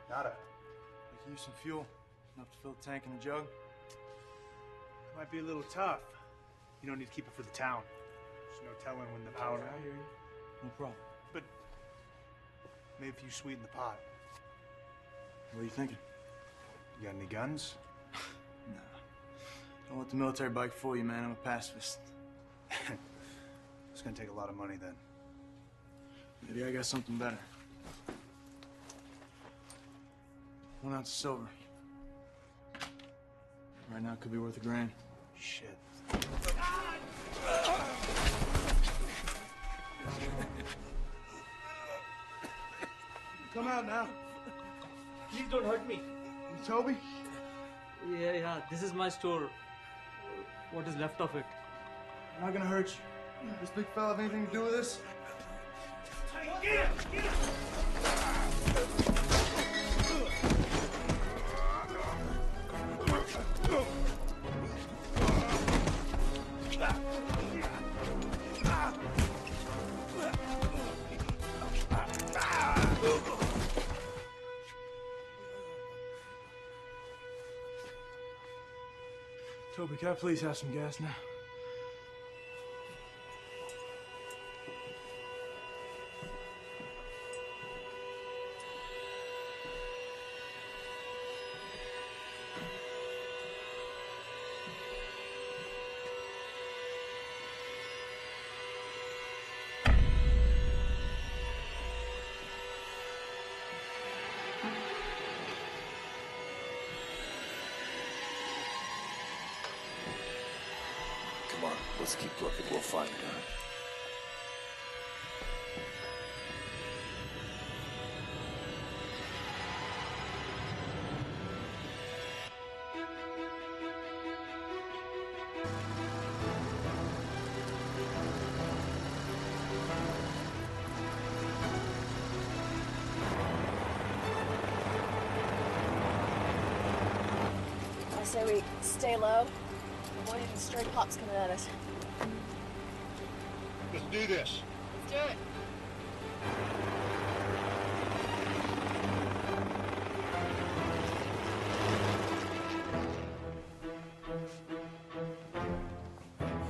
nada. I could use some fuel. Enough to fill the tank and the jug. Might be a little tough. You don't need to keep it for the town. There's no telling when the power... I hear you. No problem. But maybe if you sweeten the pot. What are you thinking? You got any guns? Nah. Don't let the military bike fool you, man. I'm a pacifist. It's gonna take a lot of money then. Maybe I got something better. 1 ounce of silver. Right now it could be worth $1,000. Shit. Come out now. Please don't hurt me. You Toby? Yeah, this is my store. What is left of it? I'm not gonna hurt you. This big fella have anything to do with this? Get him! Toby, can I please have some gas now? Come on, let's keep looking. We'll find out. I say we stay low. Avoid any stray pops coming at us. Let's do this. Let's do it.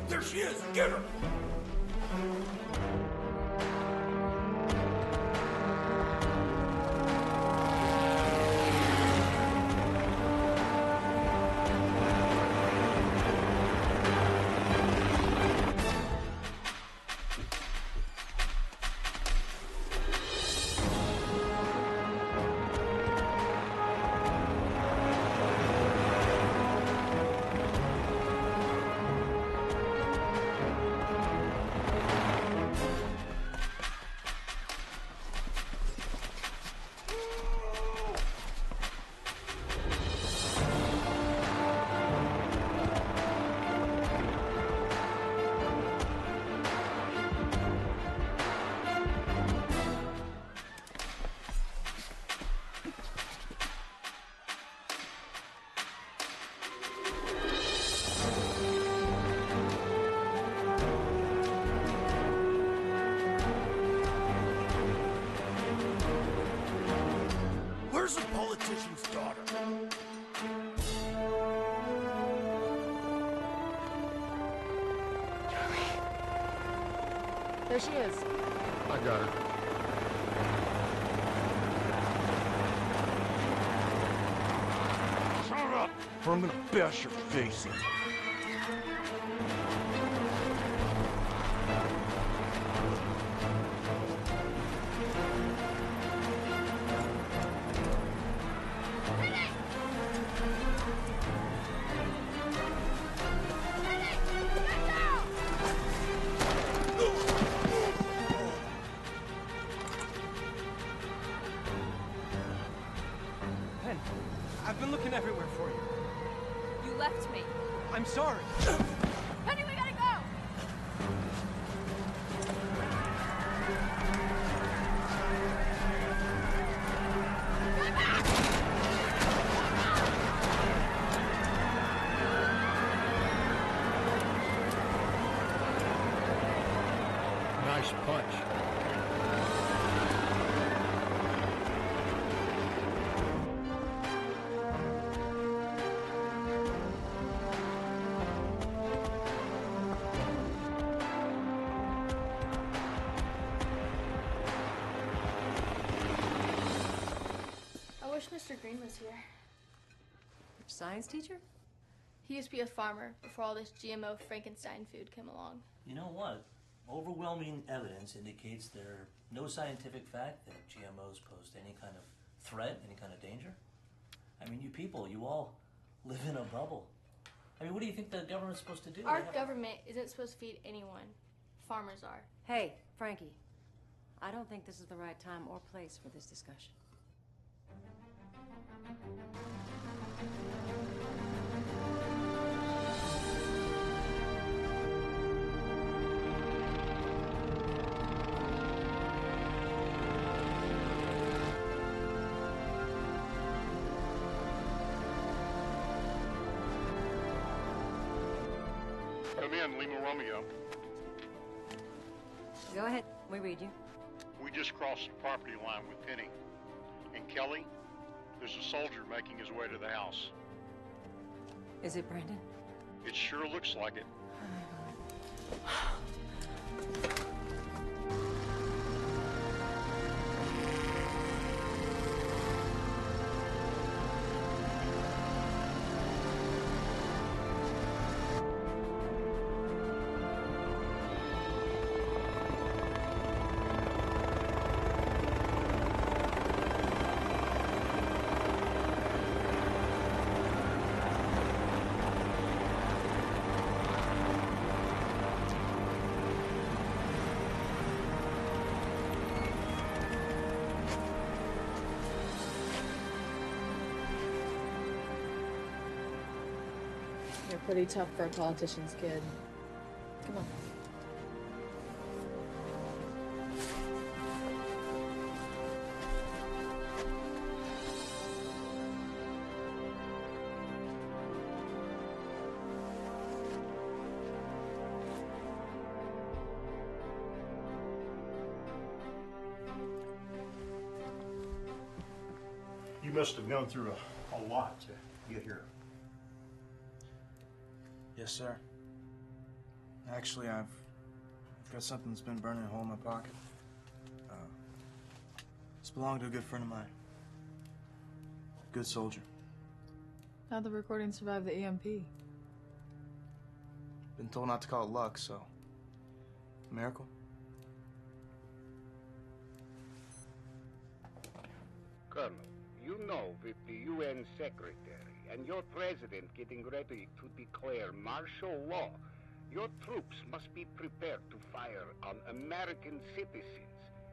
There she is! Get her! Where's the politician's daughter? There she is. I got her. Shut up, or I'm gonna bash your face in. Pen, I've been looking everywhere for you. You left me. I'm sorry. Penny, we gotta go! Nice punch. I wish Mr. Green was here. Your science teacher? He used to be a farmer before all this GMO Frankenstein food came along. You know what? Overwhelming evidence indicates there's no scientific fact that GMOs pose any kind of threat, any kind of danger. I mean, you people, you all live in a bubble. I mean, what do you think the government's supposed to do? Our government isn't supposed to feed anyone. Farmers are. Hey, Frankie. I don't think this is the right time or place for this discussion. Come in, Lima Romeo. Go ahead. We read you. We just crossed the property line with Penny. And Kelly, there's a soldier making his way to the house. Is it Brandon? It sure looks like it. You're pretty tough for a politician's kid. Come on. You must have gone through a lot to get here. Yes, sir. Actually, I've got something that's been burning a hole in my pocket. This belonged to a good friend of mine. Good soldier. How'd the recording survive the EMP? Been told not to call it luck, so... a miracle? Colonel, you know, with the UN Secretary and your president getting ready to declare martial law, your troops must be prepared to fire on American citizens,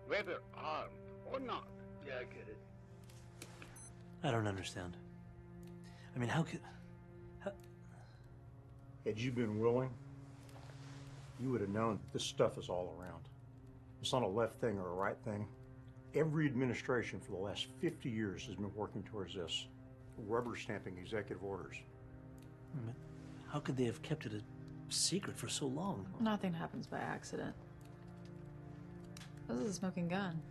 whether armed or not. Yeah, I get it. I don't understand. I mean, how could... Had you been willing, you would have known this stuff is all around. It's not a left thing or a right thing. Every administration for the last 50 years has been working towards this, rubber stamping executive orders. How could they have kept it a secret for so long? Nothing happens by accident. This is a smoking gun.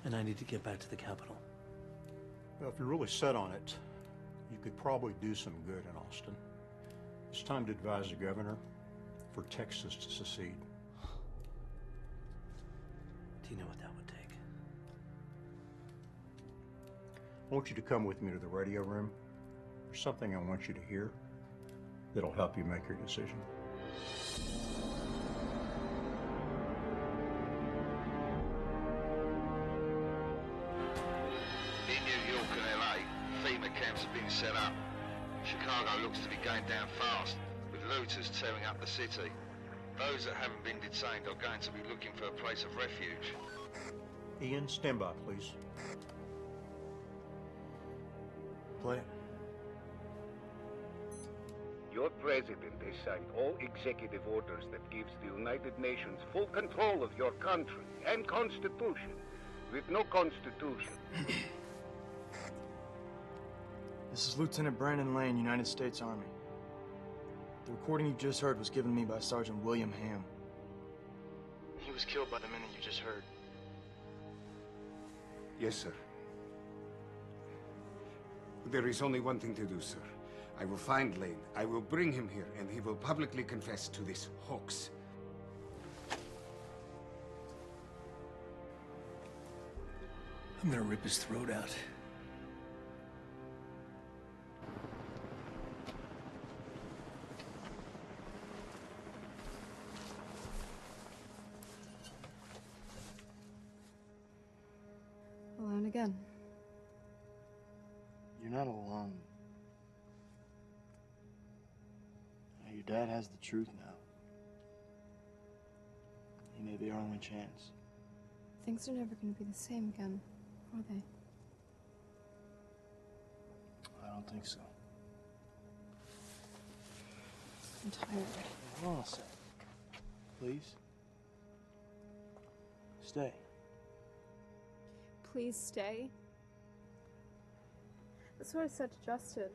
And I need to get back to the capital. Well, if you're really set on it, you could probably do some good in Austin. It's time to advise the governor for Texas to secede. Do you know what that would take? I want you to come with me to the radio room. There's something I want you to hear that'll help you make your decision. In New York and LA, FEMA camps have been set up. Chicago looks to be going down fast, with looters tearing up the city. Those that haven't been detained are going to be looking for a place of refuge. Ian, stand by, please. Play. Your president has signed all executive orders that gives the United Nations full control of your country and constitution. With no constitution. This is Lieutenant Brandon Lane, United States Army. The recording you just heard was given to me by Sergeant William Ham. He was killed by the men that you just heard. Yes, sir. There is only one thing to do, sir. I will find Lane, I will bring him here, and he will publicly confess to this hoax. I'm gonna rip his throat out. Alone again. You're not alone. Your dad has the truth now. He may be our only chance. Things are never going to be the same again, are they? I don't think so. I'm tired. Hold on a sec. Please? Stay. Please stay. That's what I said to Justin.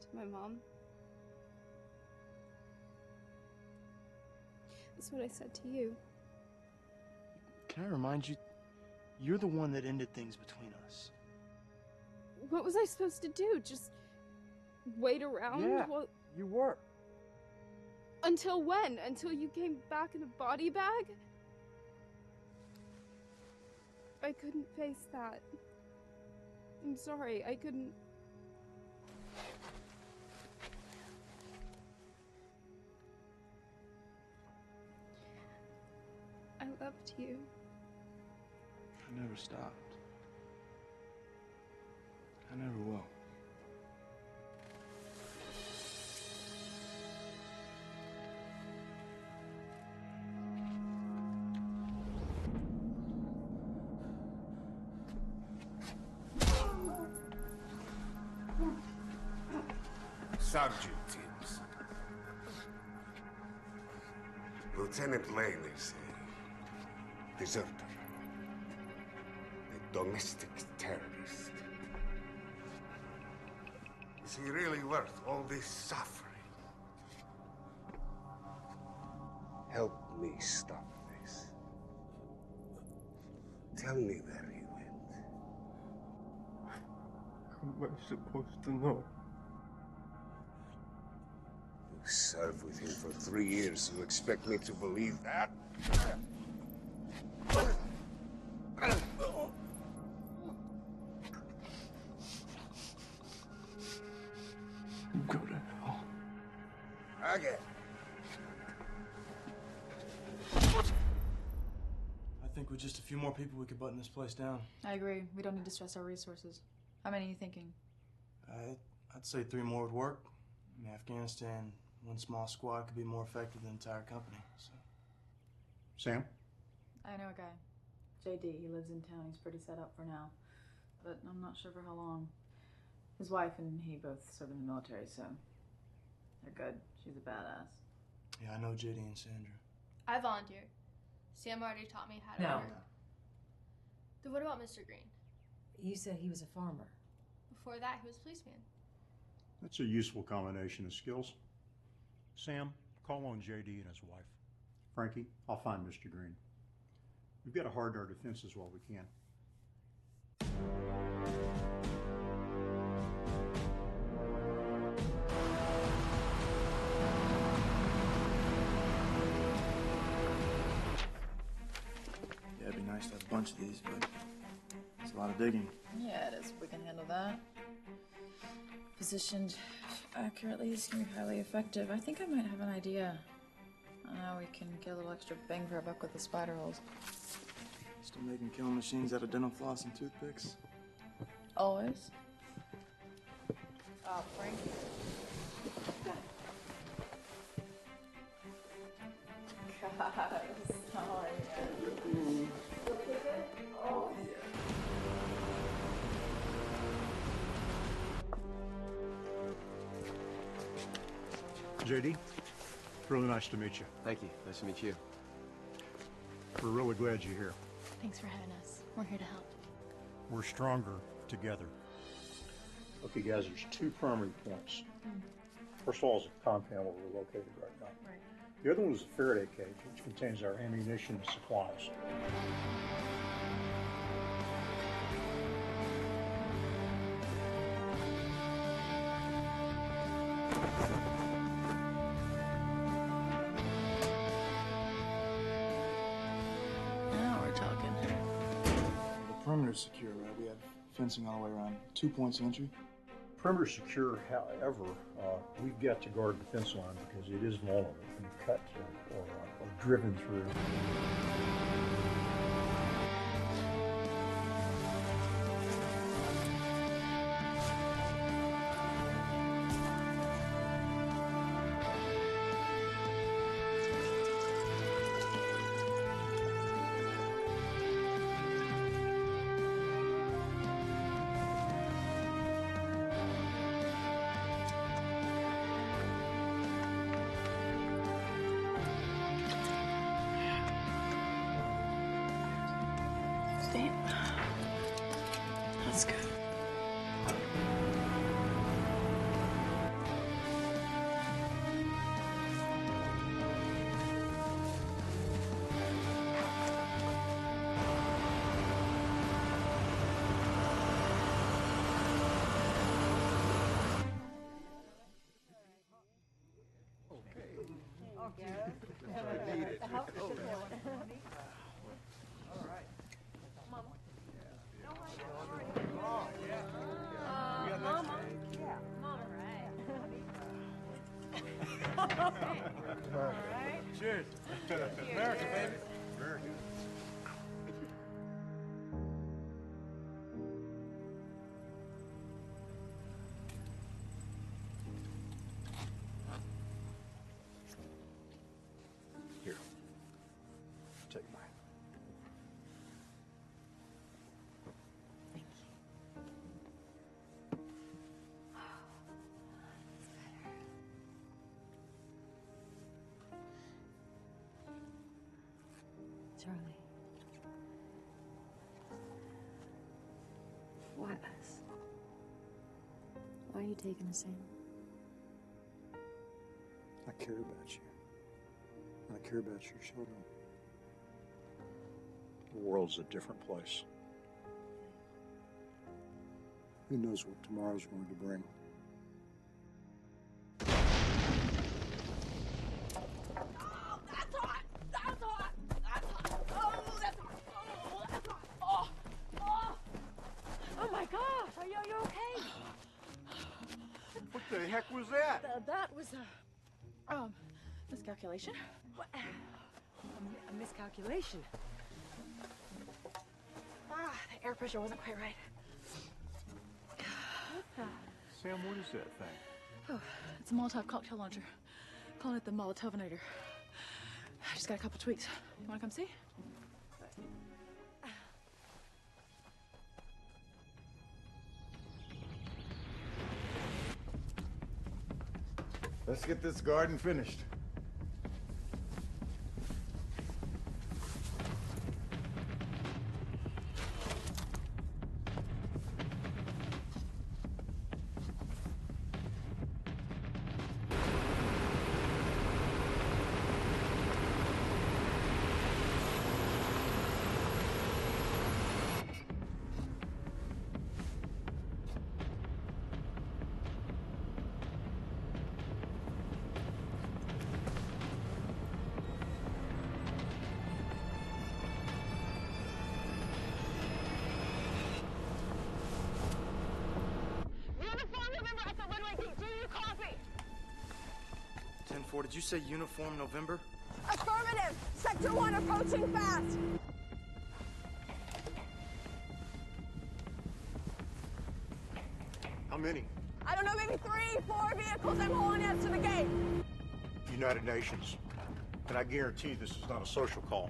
To my mom. That's what I said to you. Can I remind you, you're the one that ended things between us. What was I supposed to do? Just wait around? Yeah, Well, you were. until when? Until you came back in a body bag? I couldn't face that. I'm sorry, I couldn't. I loved you. I never stopped. I never will. Sergeant Timms. Lieutenant Lane is a deserter. A domestic terrorist. Is he really worth all this suffering? Help me stop this. Tell me where he went. How am I supposed to know? You served with him for 3 years. You expect me to believe that? Go to hell. Again. I think with just a few more people, we could button this place down. I agree. We don't need to stress our resources. How many are you thinking? I'd say 3 more would work. In Afghanistan, one small squad could be more effective than an entire company. So. Sam? I know a guy. JD. He lives in town. He's pretty set up for now. But I'm not sure for how long. His wife and he both serve in the military, so they're good. She's a badass. Yeah, I know JD and Sandra. I volunteer. Sam already taught me how to No. work. Then what about Mr. Green? You said he was a farmer. Before that, he was a policeman. That's a useful combination of skills. Sam, call on JD and his wife. Frankie, I'll find Mr. Green. We've got to harden our defenses while we can. Yeah, it'd be nice to have a bunch of these, but it's a lot of digging. Yeah, it is. We can handle that. Positioned accurately is going to be highly effective. I think I might have an idea on how we can get a little extra bang for our buck with the spider holes. Still making killing machines out of dental floss and toothpicks? Always. Oh, Frank. God, sorry. Oh, JD, really nice to meet you. Thank you. Nice to meet you. We're really glad you're here. Thanks for having us. We're here to help. We're stronger together. Okay, guys, there's two primary points. First of all is the compound where we're located right now. Right. The other one is a Faraday cage, which contains our ammunition and supplies. Now we're talking. The perimeter's secure, right? We have fencing all the way around. 2 points of entry. Perimeter secure, however, we've got to guard the fence line because it is vulnerable to be cut or driven through. Let's go. Cheers. America, baby. America. Here. Take mine. Charlie. Why us? Why are you taking us in? I care about you. I care about your children. The world's a different place. Who knows what tomorrow's going to bring? What the heck was that? That was a miscalculation. What? A miscalculation. The air pressure wasn't quite right. Sam, what is that thing? Oh, it's a Molotov cocktail launcher. Calling it the Molotovinator. I just got a couple tweaks. You want to come see? Let's get this garden finished. 4. Did you say uniform November? Affirmative! Sector 1 approaching fast! How many? I don't know, maybe 3, 4 vehicles. I'm holding out to the gate. United Nations. And I guarantee this is not a social call.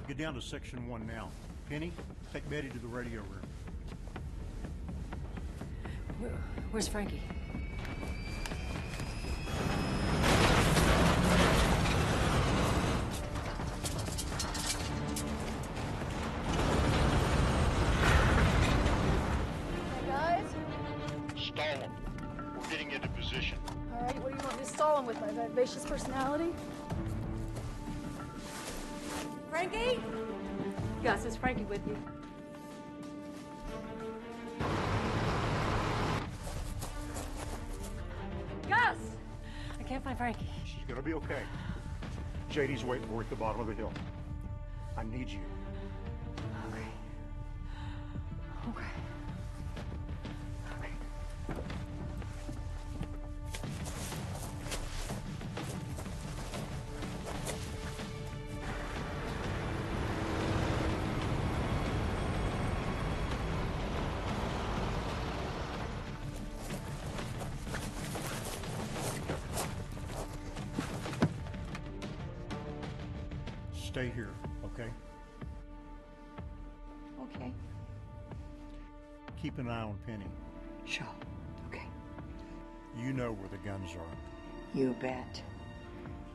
Get down to Section 1 now. Penny, take Betty to the radio room. Where's Frankie? Hey, guys? Stall them. We're getting into position. All right, what do you want me to stall him with, my vivacious personality? Frankie? Gus, is Frankie with you? Gus! I can't find Frankie. She's gonna be okay. JD's waiting for her at the bottom of the hill. I need you. Okay. Okay. Stay here, okay? Okay. Keep an eye on Penny. Sure. Okay. You know where the guns are. You bet.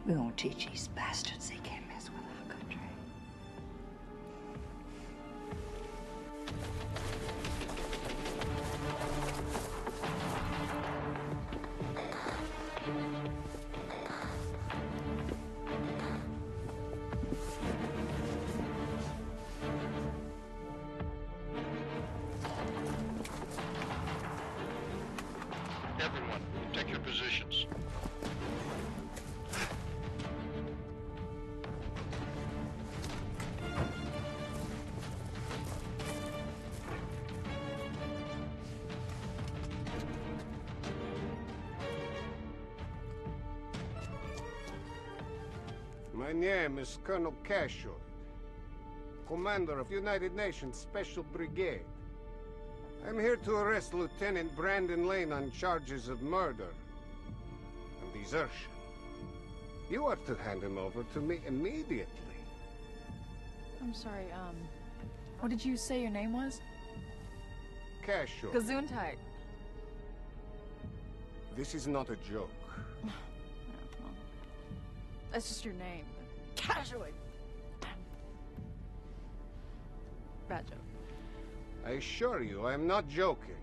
We're gonna teach these bastards they can't mess with our country. Everyone, take your positions. My name is Colonel Cashel, commander of United Nations Special Brigade. I'm here to arrest Lieutenant Brandon Lane on charges of murder and desertion. You are to hand him over to me immediately. I'm sorry, what did you say your name was? Cashel. Gesundheit. This is not a joke. That's just your name. Casually. Bad joke. I assure you, I'm not joking.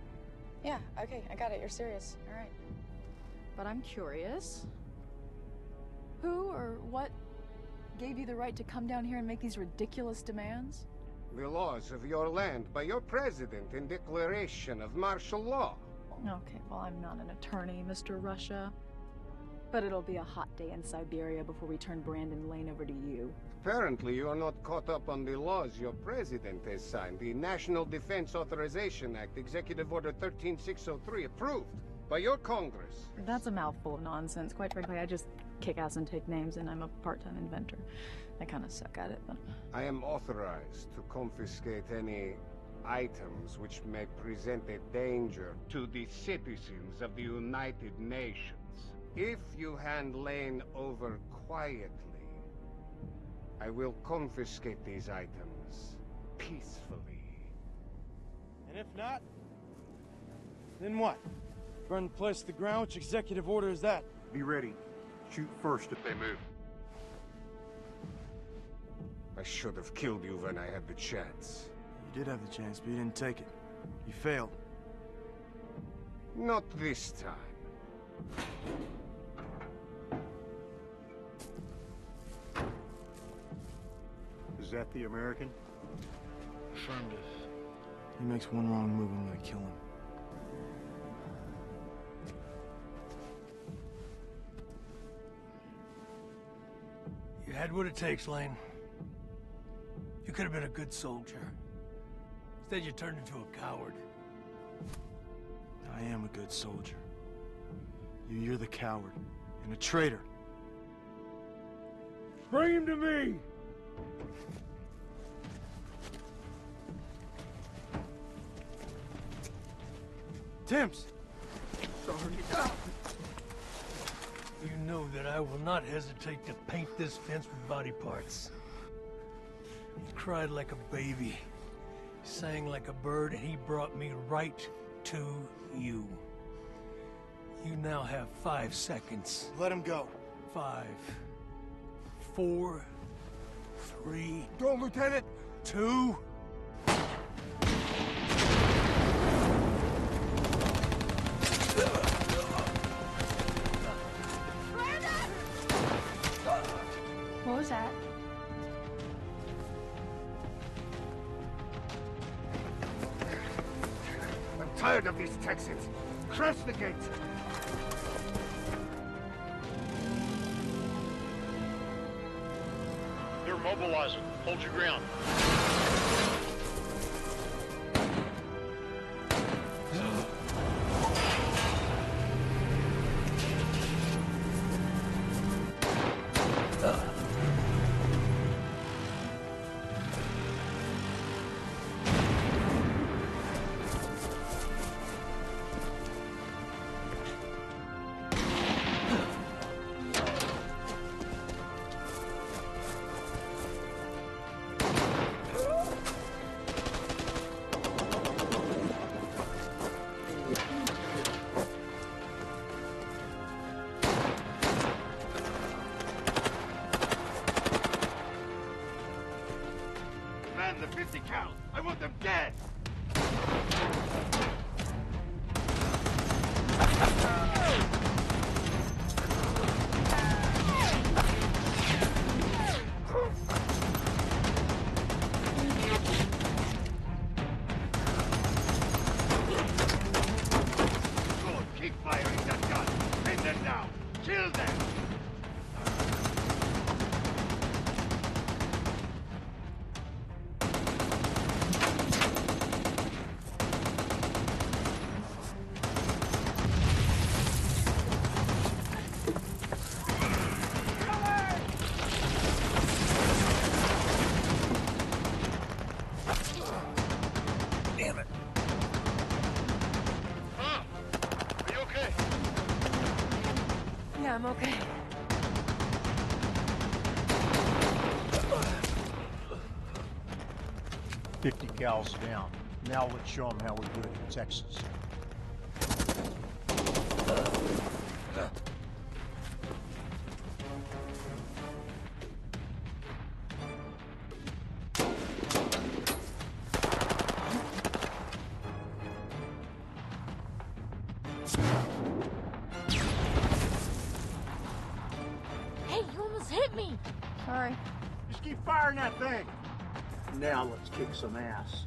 Yeah, okay, I got it. You're serious. All right. But I'm curious. Who or what gave you the right to come down here and make these ridiculous demands? The laws of your land by your president in declaration of martial law. Okay, well, I'm not an attorney, Mr. Russia. But it'll be a hot day in Siberia before we turn Brandon Lane over to you. Apparently, you are not caught up on the laws your president has signed. The National Defense Authorization Act, Executive Order 13603, approved by your Congress. That's a mouthful of nonsense. Quite frankly, I just kick ass and take names, and I'm a part-time inventor. I kind of suck at it, but... I am authorized to confiscate any items which may present a danger to the citizens of the United Nations. If you hand Lane over quietly, I will confiscate these items peacefully. And if not, then what? Burn the place to the ground? Which executive order is that? Be ready. Shoot first if they move. I should have killed you when I had the chance. You did have the chance, but you didn't take it. You failed. Not this time. Is that the American? Affirmative. He makes one wrong move, I'm gonna kill him. You had what it takes, Lane. You could have been a good soldier. Instead, you turned into a coward. I am a good soldier. You're the coward and a traitor. Bring him to me! Timms! Sorry. You know that I will not hesitate to paint this fence with body parts. He cried like a baby, sang like a bird, and he brought me right to you. You now have 5 seconds. Let him go. 5, 4, 3... Go, Lieutenant! 2... What was that? I'm tired of these Texans. Crash the gate! They're mobilizing. Hold your ground. Man the 50 cal! I want them dead! Good, keep firing that gun! Pin them down! Kill them! Damn it! Huh? Are you okay? Yeah, I'm okay. $50 cals down. Now let's show them how we do it in Texas. Hey, you almost hit me! Sorry. Just keep firing that thing. Now let's kick some ass.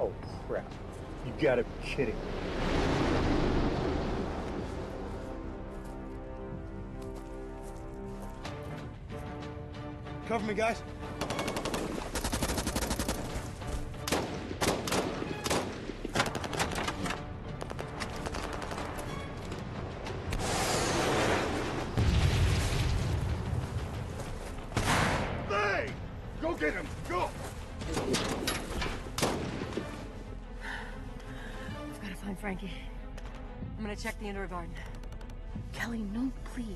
Oh, crap. You gotta be kidding me. Cover me, guys. Hey! Go get him! Go! I've got to find Frankie. I'm gonna check the indoor garden. Kelly, no, please.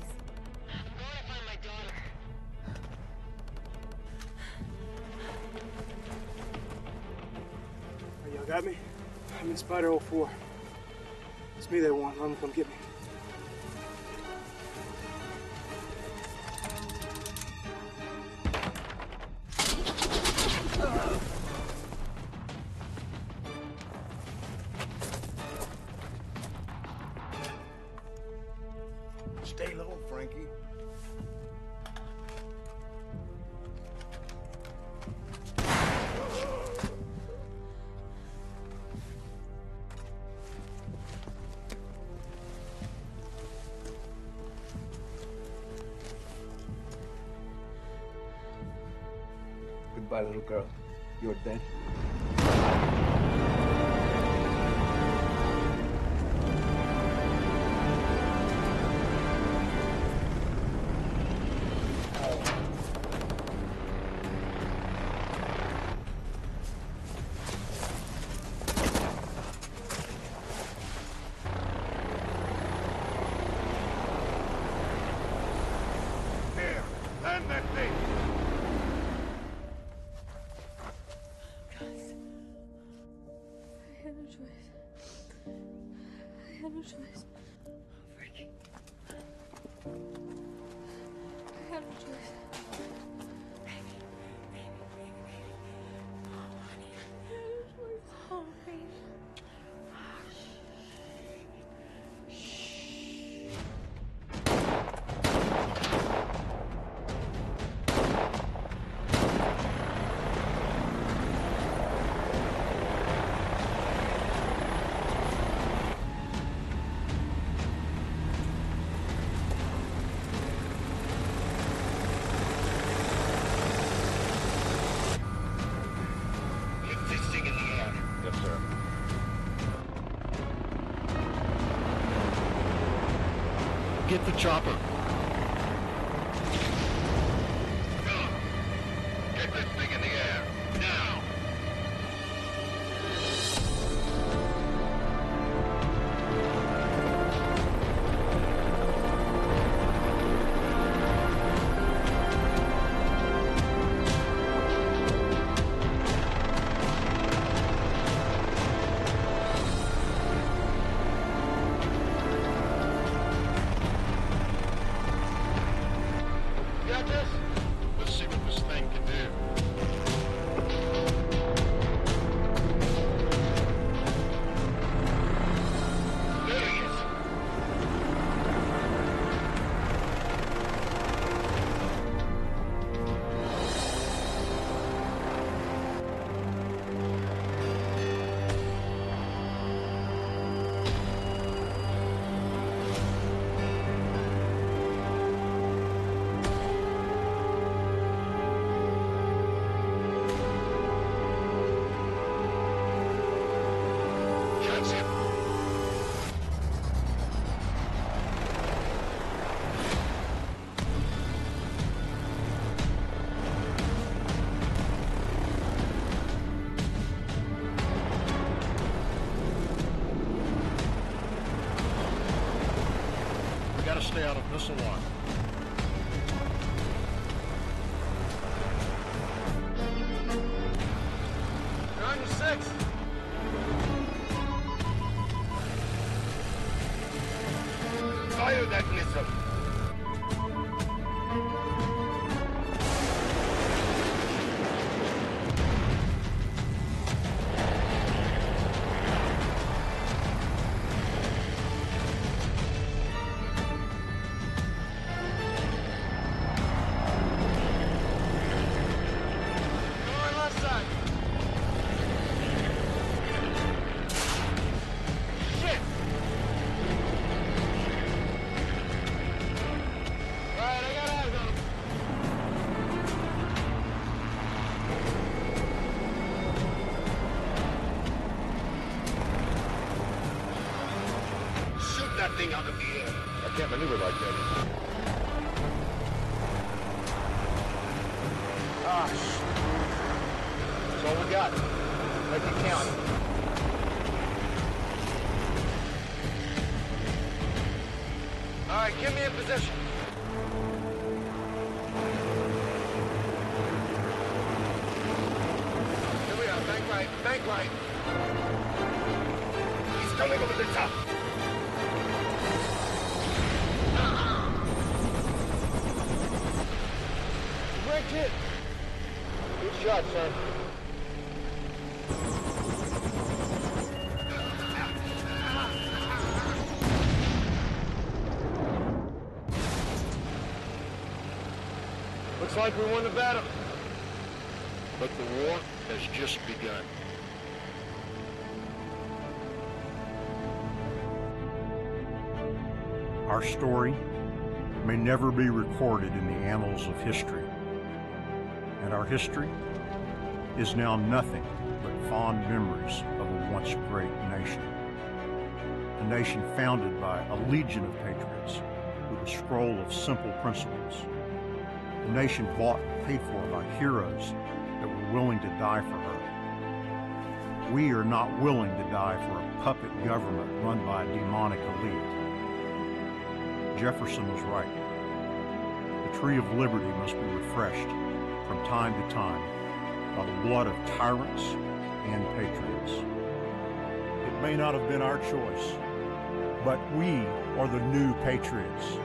Hey, y'all got me? I'm in Spider 04. It's me they want. Let them come get me. Goodbye, little girl. You're dead. Here, land that thing! I had no choice. I had no choice. Frankie. I had no choice. Oh, baby. Keep this thing in the air. Yes, sir. Get the chopper. Get this thing in the air. Now! Got this? Let's see what this thing can do. There he is. Catch him. We gotta stay out of missile line. You're on your six. Fire that missile! Go on left side. Shit! Alright, I got eyes on him. Shoot that thing out of the air! I can't maneuver like that. Ah, shit. That's all we got. Make it count. Alright, get me in position. Here we are, bank right, bank right. He's coming over the top! Great hit. Good shot, son. Looks like we won the battle. But the war has just begun. Our story may never be recorded in the annals of history. And our history is now nothing but fond memories of a once great nation. A nation founded by a legion of patriots with a scroll of simple principles. A nation bought and paid for by heroes that were willing to die for her. We are not willing to die for a puppet government run by a demonic elite. Jefferson was right. The tree of liberty must be refreshed from time to time by the blood of tyrants and patriots. It may not have been our choice, but we are the new patriots.